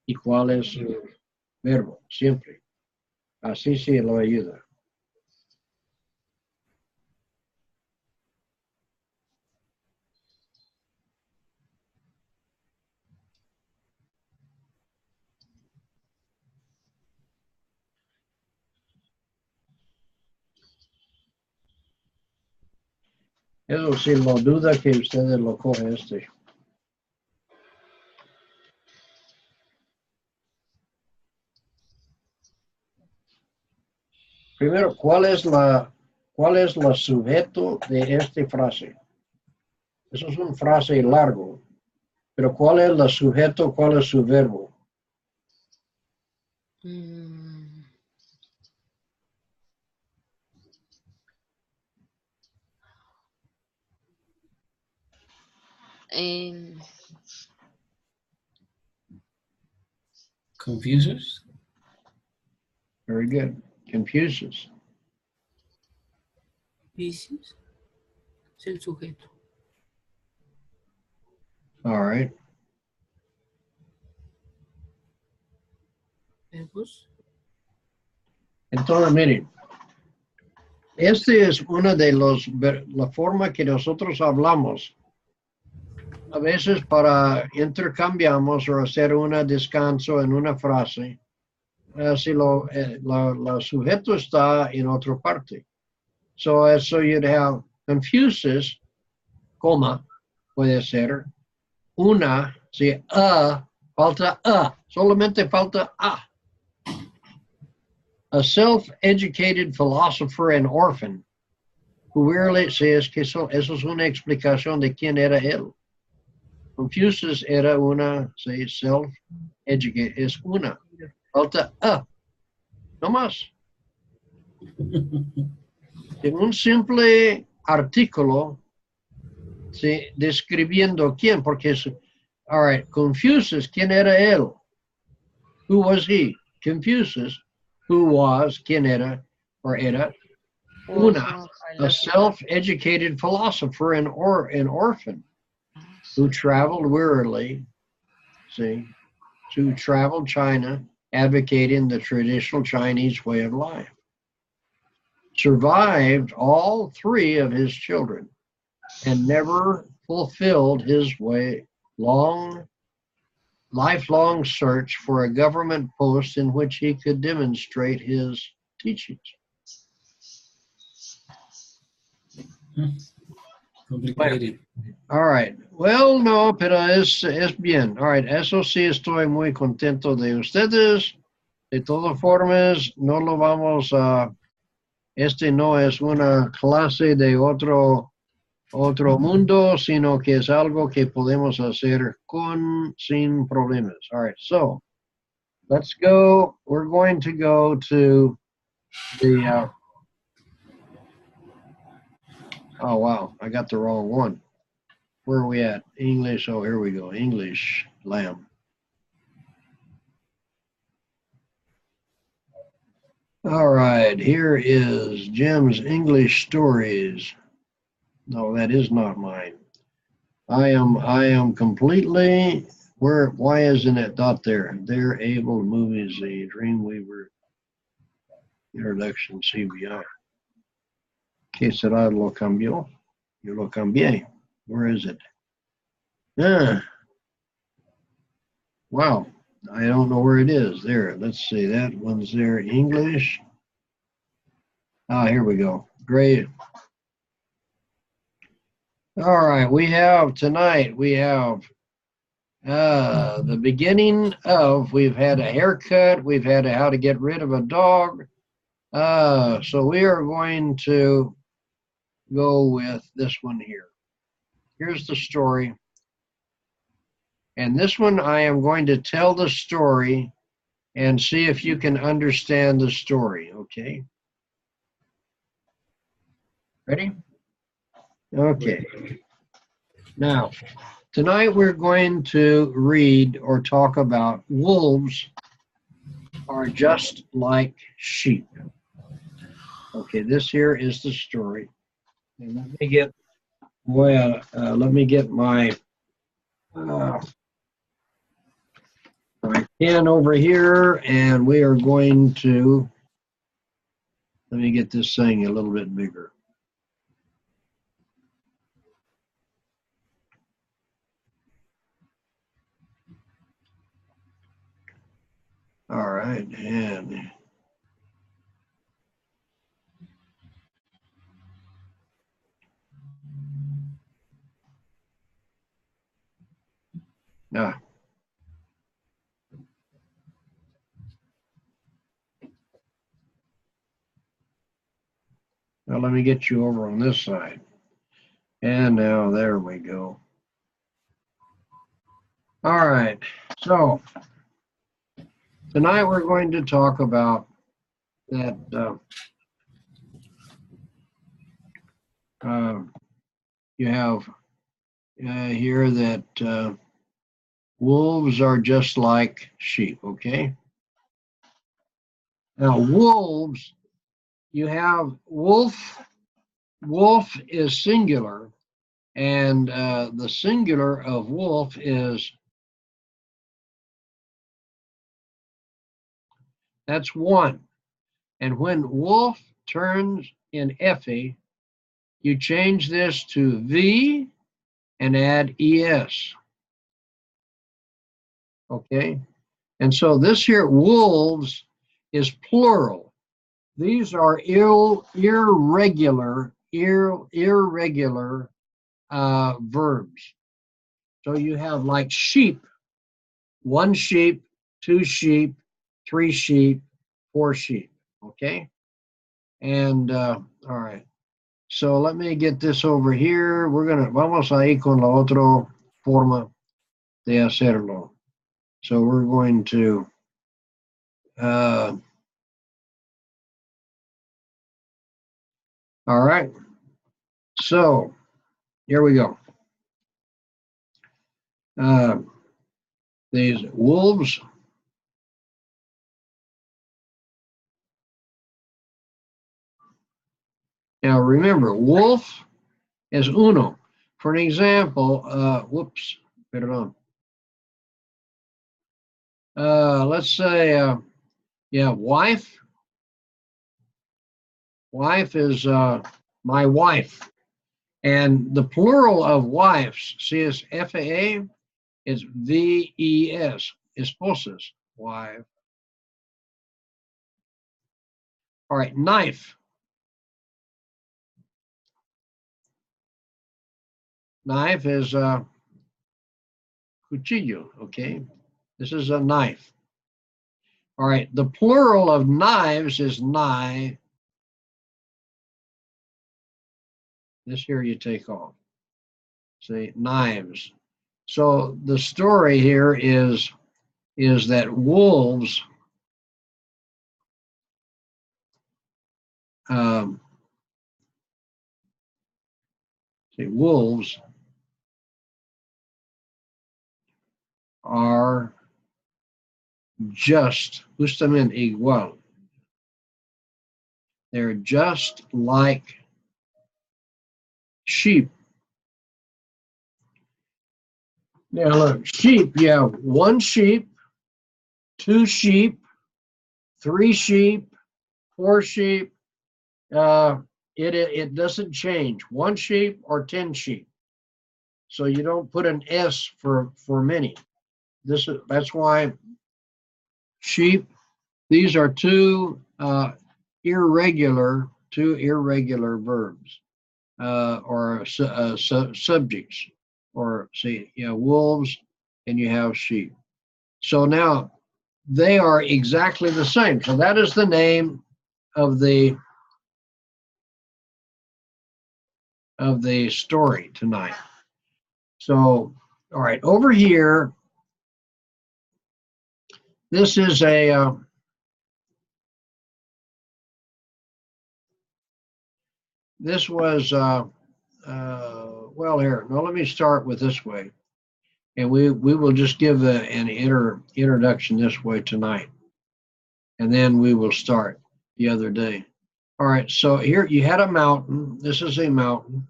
y cuál es su verbo, siempre. Así sí lo ayuda. Eso sí, lo duda que ustedes lo cogen este. Primero, ¿cuál es la sujeto de esta frase? Eso es una frase largo, pero ¿cuál es el sujeto? ¿Cuál es su verbo? Confucius? Very good. Confucius. Vicios. Es el sujeto. All right. Verbos. Entonces, miren, este es una de la forma que nosotros hablamos. A veces para intercambiamos o hacer un descanso en una frase, si la sujeto está en otra parte. So you'd have Confucius, coma, puede ser, una, si falta solamente falta a. A self-educated philosopher and orphan, who wearily says que eso es una explicación de quién era él. Confucius era una, say, self-educated, es una. Falta a, no más. En un simple artículo, ¿sí? Describiendo quién, porque es, all right, Confucius, ¿quién era él? Who was he? Confucius, who was, ¿quién era, or era? Una, a self-educated philosopher and an orphan who traveled wearily, see, to travel China, advocating the traditional Chinese way of life. Survived all three of his children and never fulfilled his lifelong search for a government post in which he could demonstrate his teachings. Complicated. All right. Well, no, pero es bien. All right. Eso sí, estoy muy contento de ustedes. De todas formas, no lo vamos a... Este no es una clase de otro mundo, sino que es algo que podemos hacer sin problemas. All right. So, let's go. We're going to go to the... oh, wow. I got the wrong one. Where are we at? English. Oh, here we go. English, lamb. All right. Here is Jim's English stories. No, that is not mine. I am completely, why isn't it not there? They're able movies, the Dreamweaver introduction CBI. Que será lo cambió? Yo lo cambié. Where is it? Wow, I don't know where it is. There, let's see, that one's there. English. Ah, here we go. Great. All right, tonight, we have the beginning of, we've had a haircut, we've had how to get rid of a dog. So we are going to go with this one here. Here's the story. And this one, I am going to tell the story and see if you can understand the story, okay? Ready? Okay. Now, tonight we're going to read or talk about wolves are just like sheep. Okay, this here is the story. And let me get my pen over here, and we are going to, let me get this thing a little bit bigger. All right, and now let me get you over on this side. And now there we go. All right, so tonight we're going to talk about that you have here that wolves are just like sheep, okay? Now wolves, you have wolf is singular, and the singular of wolf is, that's one. And when wolf turns in Effie, you change this to V and add ES. Okay? And so this here, wolves, is plural. These are irregular verbs. So you have like sheep, one sheep, two sheep, three sheep, four sheep. Okay? And all right. So let me get this over here. We're gonna, vamos ahí con la otra forma. de hacerlo. So we're going to all right. So here we go. These wolves. Now remember, wolf is uno. For an example, whoops, perdón. Let's say, yeah, wife. Wife is my wife. And the plural of wives, see, is FAA, is VES, esposas, wife. All right, knife. Knife is cuchillo, okay? This is a knife. All right, the plural of knives is knife. This here you take off. See, knives. So the story here is that wolves wolves are justamente igual. They're just like sheep. Now look, sheep, you have one sheep, two sheep, three sheep, four sheep. It doesn't change. One sheep or 10 sheep. So you don't put an S for many. That's why sheep. These are two irregular verbs or subjects. Or see, you know, wolves and you have sheep. So now they are exactly the same. So that is the name of the story tonight. So, all right, over here, this is a this was well here. No, let me start with this way, and we will just give an introduction this way tonight, and then we will start the other day. All right, so here you had a mountain. This is a mountain.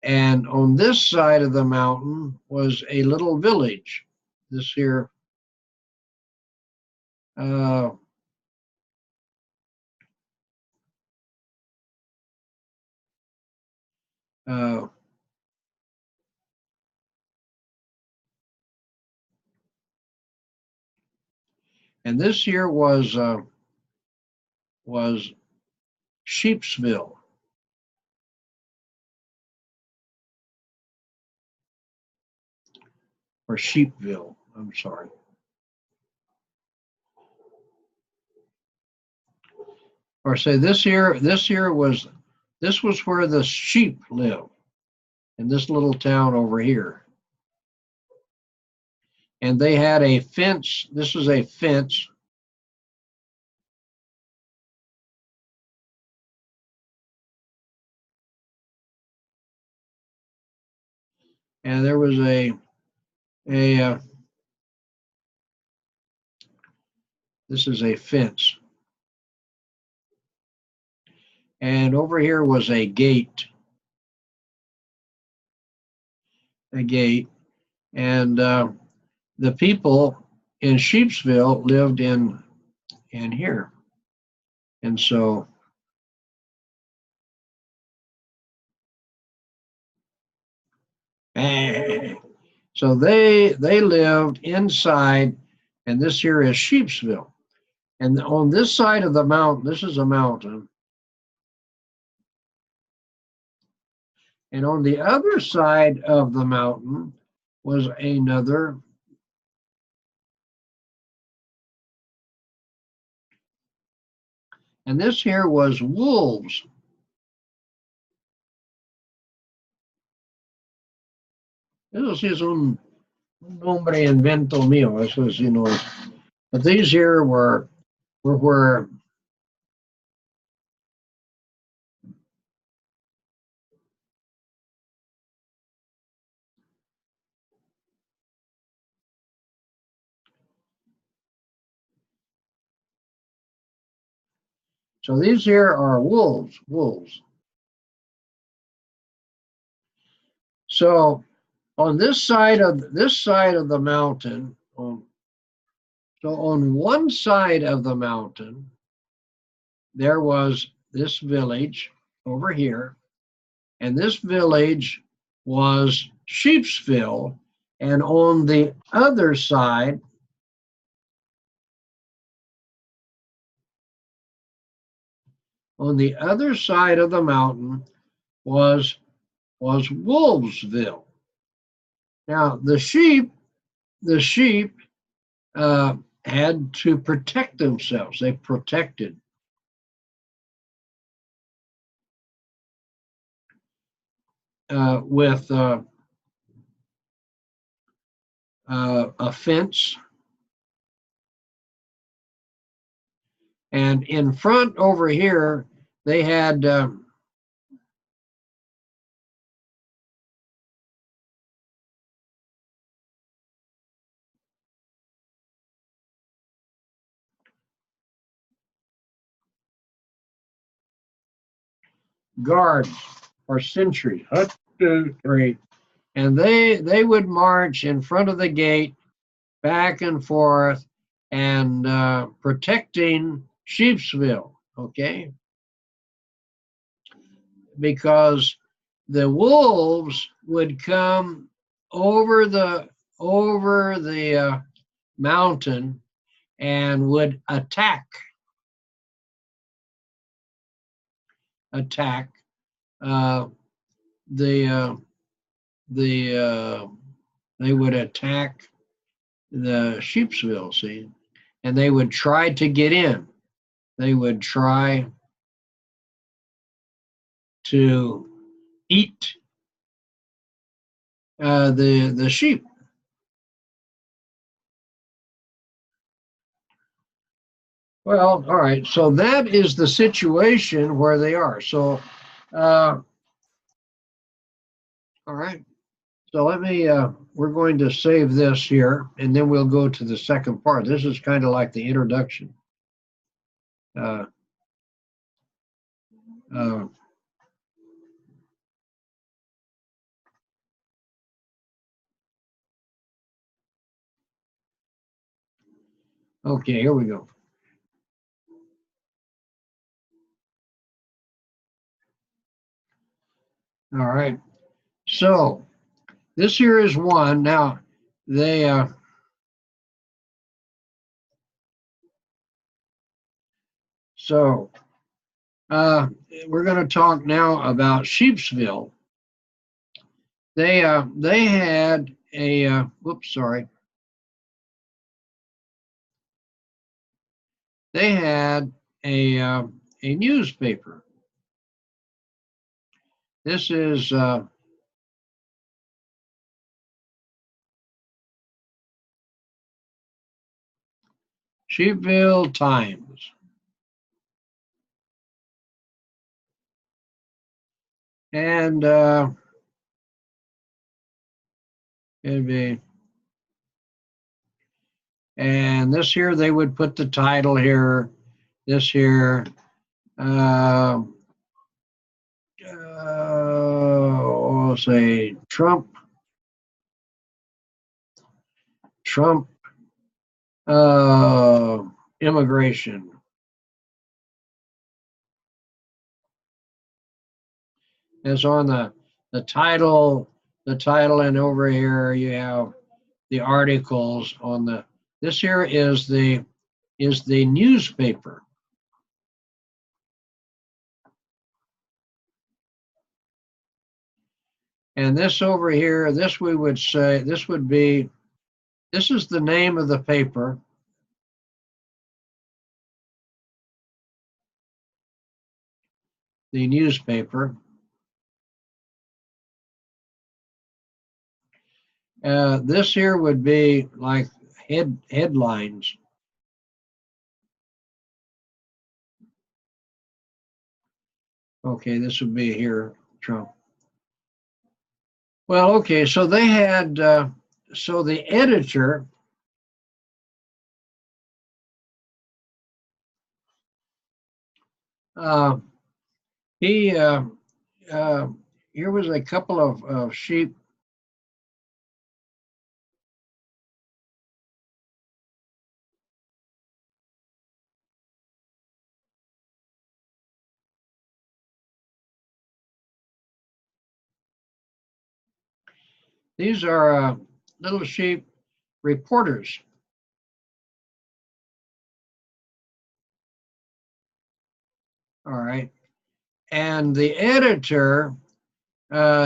And on this side of the mountain was a little village. This here, uh, uh, and this here was Sheepsville. Or Sheepville, I'm sorry. Or say this was where the sheep lived, in this little town over here. And they had a fence. This was a fence. And there was this is a fence. And over here was a gate. A gate. And the people in Sheepsville lived in here. And so so they lived inside, and this here is Sheepsville. And on this side of the mountain, this is a mountain. And on the other side of the mountain was another. And this here was wolves. Eso sí es un nombre invento mío. Eso is, but these here were where so these here are wolves. So on this side of the mountain, so on one side of the mountain, there was this village over here, and this village was Sheepsville, and on the other side, of the mountain was Wolvesville. Now the sheep had to protect themselves. They protected. With a fence, and in front over here they had guards or sentries. Great. And they would march in front of the gate back and forth and protecting Sheepsville, okay? Because the wolves would come over the mountain and would attack uh, the they would attack the Sheepsville, see, and they would try to get in. They would try to eat the sheep. Well, all right. So that is the situation where they are. So, all right. So let me. We're going to save this here, and then we'll go to the second part. This is kind of like the introduction. Uh, uh, okay, here we go. All right. So this here is one. Now they so we're going to talk now about Sheepsville. They had a whoops, sorry. They had a newspaper. This is Sheepville Times. And it'd be, and this here they would put the title here. This here, we'll say Trump immigration. It's on the title, and over here you have the articles on the. This here is the newspaper. And this over here, this we would say, this would be, this is the name of the paper. The newspaper. This here would be like headlines. Okay, this would be here, Trump. Well, okay, so they had, so the editor, he, here was a couple of sheep. These are little sheep reporters. All right. And the editor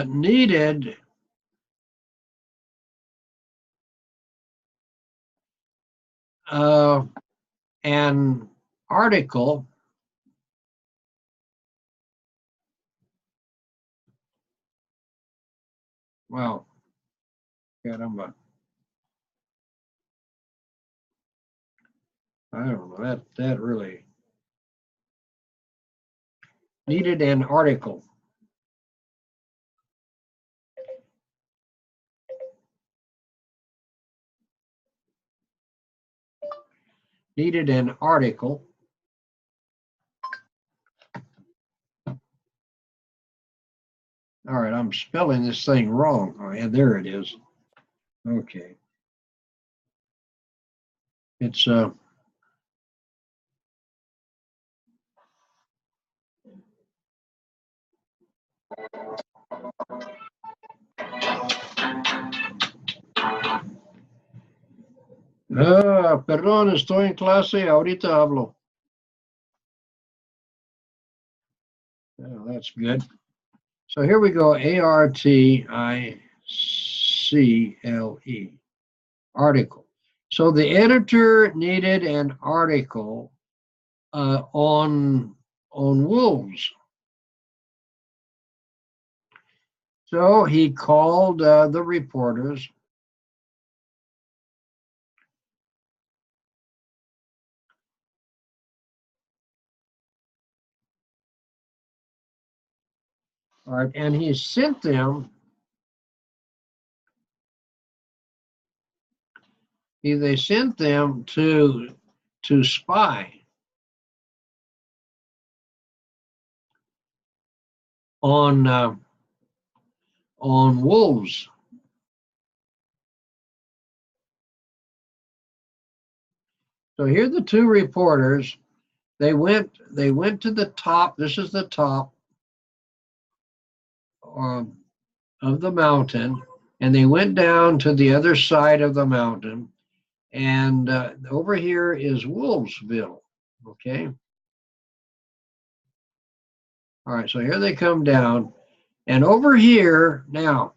needed an article well, caramba. I don't know, that really needed an article. Needed an article. All right, I'm spelling this thing wrong. Oh, yeah, there it is. Okay. It's perdón, estoy en clase, ahorita hablo. Oh, that's good. So here we go, ARTICLE, article. So the editor needed an article on wolves. So he called the reporters. All right, and he sent them. They sent them to spy on wolves. So here are the two reporters. They went to the top. This is the top of the mountain, and they went down to the other side of the mountain. And over here is Wolvesville. Okay. All right. So here they come down, and over here now.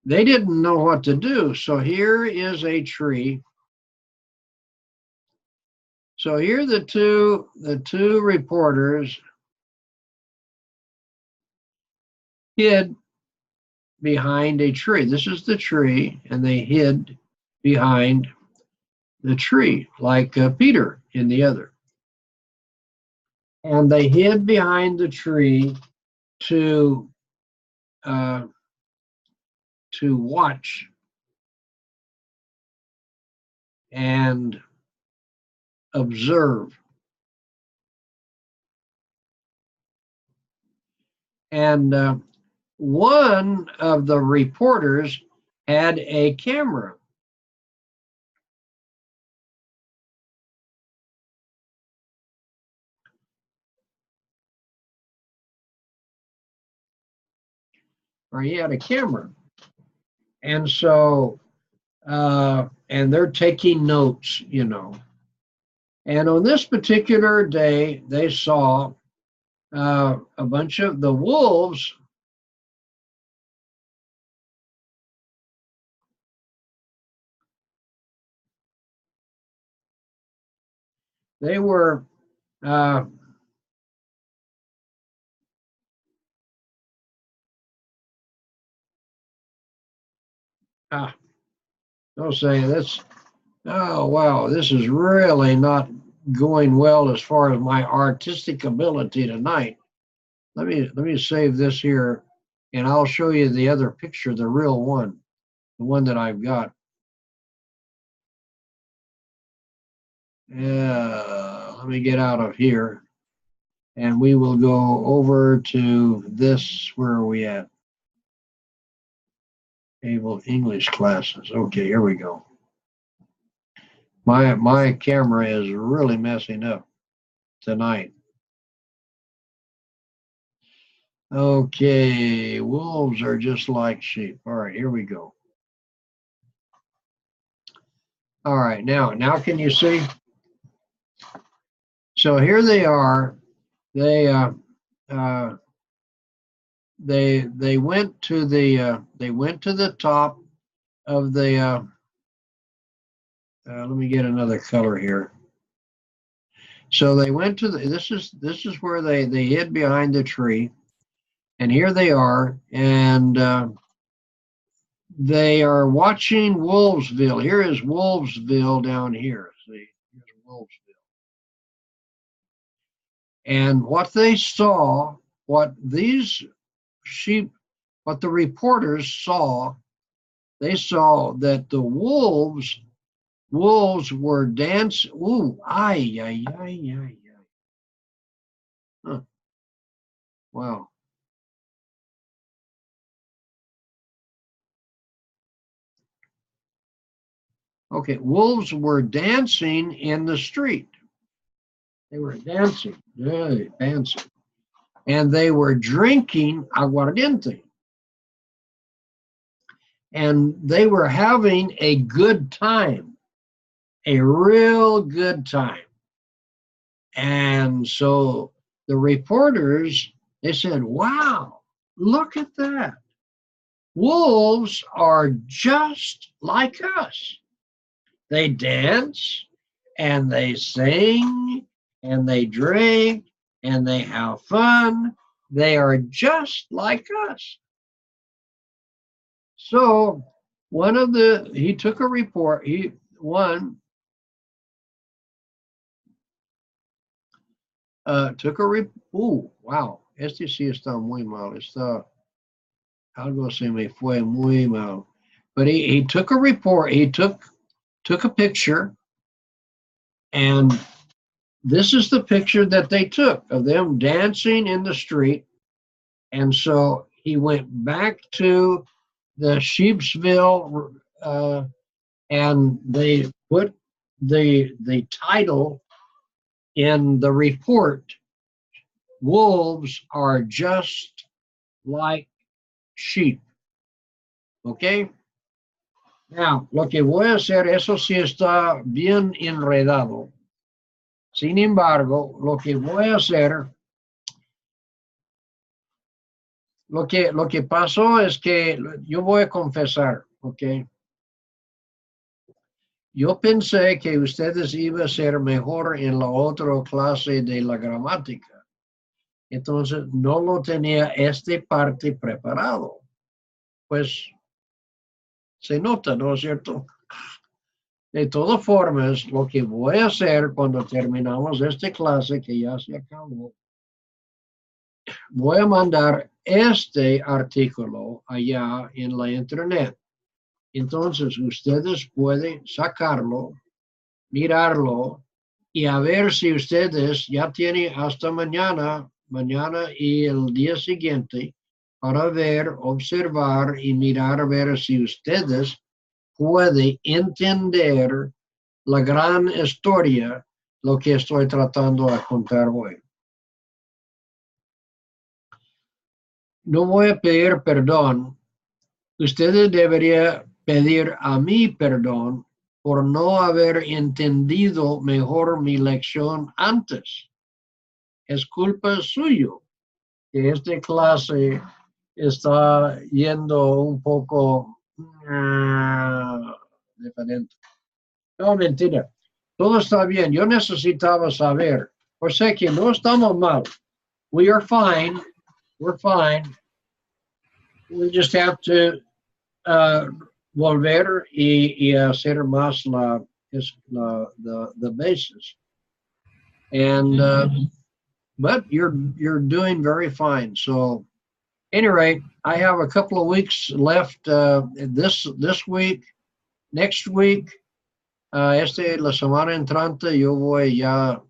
They didn't know what to do. So here is a tree. So here the two reporters hid behind a tree. This is the tree, and they hid behind the tree, like Peter in the other. And they hid behind the tree to watch and observe. And one of the reporters had a camera. Or he had a camera. And so, and they're taking notes, you know. And on this particular day, they saw a bunch of the wolves. They were Ah, don't say this. Oh, wow, this is really not going well as far as my artistic ability tonight. Let me save this here, and I'll show you the other picture, the real one, the one that I've got. Yeah, let me get out of here, and we will go over to this. Where are we at? Able English classes. Okay, here we go. My camera is really messing up tonight. Okay, wolves are just like sheep. All right, here we go. All right, now can you see? So here they are. They went to the top of the. Let me get another color here. So they went to the. This is where they hid behind the tree, and here they are, and they are watching Wolvesville. Here is Wolvesville down here. See, here's Wolvesville. And what they saw, what these sheep, what the reporters saw, they saw that the wolves were dancing. Ooh, ay, ay, ay, ay, ay. Huh. Wow. Okay, wolves were dancing in the street. They were dancing, dancing. And they were drinking aguardiente. And they were having a good time, a real good time. And so the reporters, they said, wow, look at that. Wolves are just like us. They dance and they sing and they drink and they have fun. They are just like us. So he took a report, wow, este sí está muy mal, algo se me fue muy mal. But he took a report, he took a picture, and this is the picture that they took of them dancing in the street. And so he went back to the Sheepsville, and they put the title in the report, wolves are just like sheep. Okay? Now, lo que voy a hacer, eso sí está bien enredado. Sin embargo, lo que voy a hacer, lo que pasó es que yo voy a confesar, ¿ok? Yo pensé que ustedes iban a ser mejor en la otra clase de la gramática. Entonces, no lo tenía esta parte preparado. Pues se nota, ¿no es cierto? De todas formas, lo que voy a hacer cuando terminamos esta clase, que ya se acabó, voy a mandar este artículo allá en la internet. Entonces, ustedes pueden sacarlo, mirarlo y a ver si ustedes ya tienen hasta mañana y el día siguiente para ver, observar y mirar a ver si ustedes pueden entender la gran historia, lo que estoy tratando de contar hoy. No voy a pedir perdón. Ustedes deberían pedir a mí perdón por no haber entendido mejor mi lección antes. Es culpa suyo que esta clase está yendo un poco diferente. No, mentira. Todo está bien. Yo necesitaba saber. O sea que no estamos mal. We are fine. We're fine. We just have to volver y hacer más the basis. And but you're doing very fine. So, any rate, I have a couple of weeks left. This week, next week, la semana entrante, yo voy ya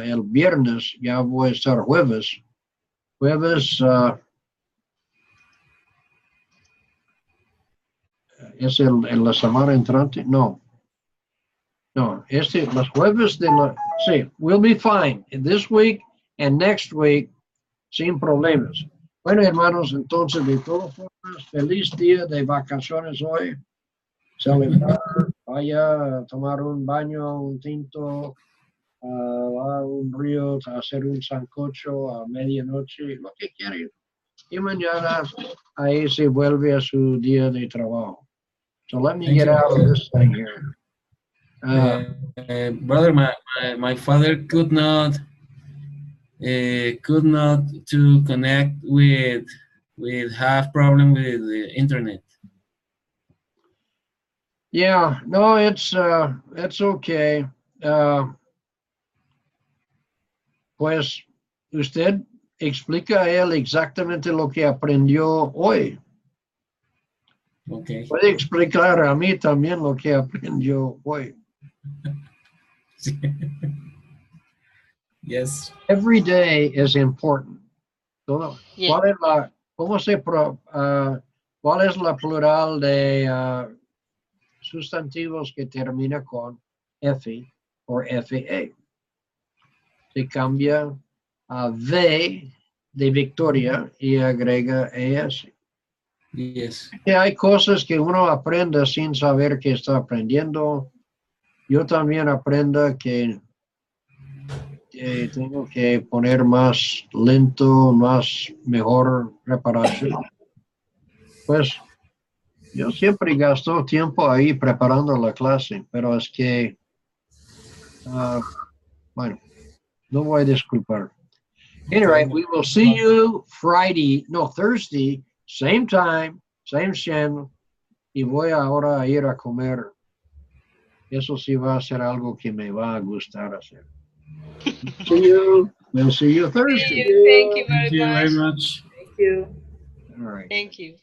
el viernes, ya voy a estar jueves. Jueves es la semana entrante. No, los jueves sí, we'll be fine this week and next week sin problemas. Bueno, hermanos, entonces, de todas formas, feliz día de vacaciones hoy. Celebrar, vaya a tomar un baño, un tinto, va a un río, a hacer un sancocho a medianoche, lo que quiera. Y mañana ahí se vuelve a su día de trabajo. So let me get out of this thing here. Brother, my father could not to connect with have problem with the internet. Yeah, no, it's okay. Pues usted explica a él exactamente lo que aprendió hoy. Okay. Puede explicar a mí también lo que aprendió hoy. Yes. Every day is important. Todo. Yeah. ¿Cuál es la plural de sustantivos que termina con F o FA? Se cambia a V de Victoria y agrega ES. Yes. Que hay cosas que uno aprende sin saber que está aprendiendo. Yo también aprendo que tengo que poner más lento, más mejor preparación. Pues yo siempre gasto tiempo ahí preparando la clase, pero es que, bueno, no voy a disculpar. Anyway, we will see you Thursday, same time, same channel, y voy ahora a ir a comer. Eso sí va a ser algo que me va a gustar hacer. We'll see you Thursday. Thank you Thank you very much. Thank you. All right. Thank you.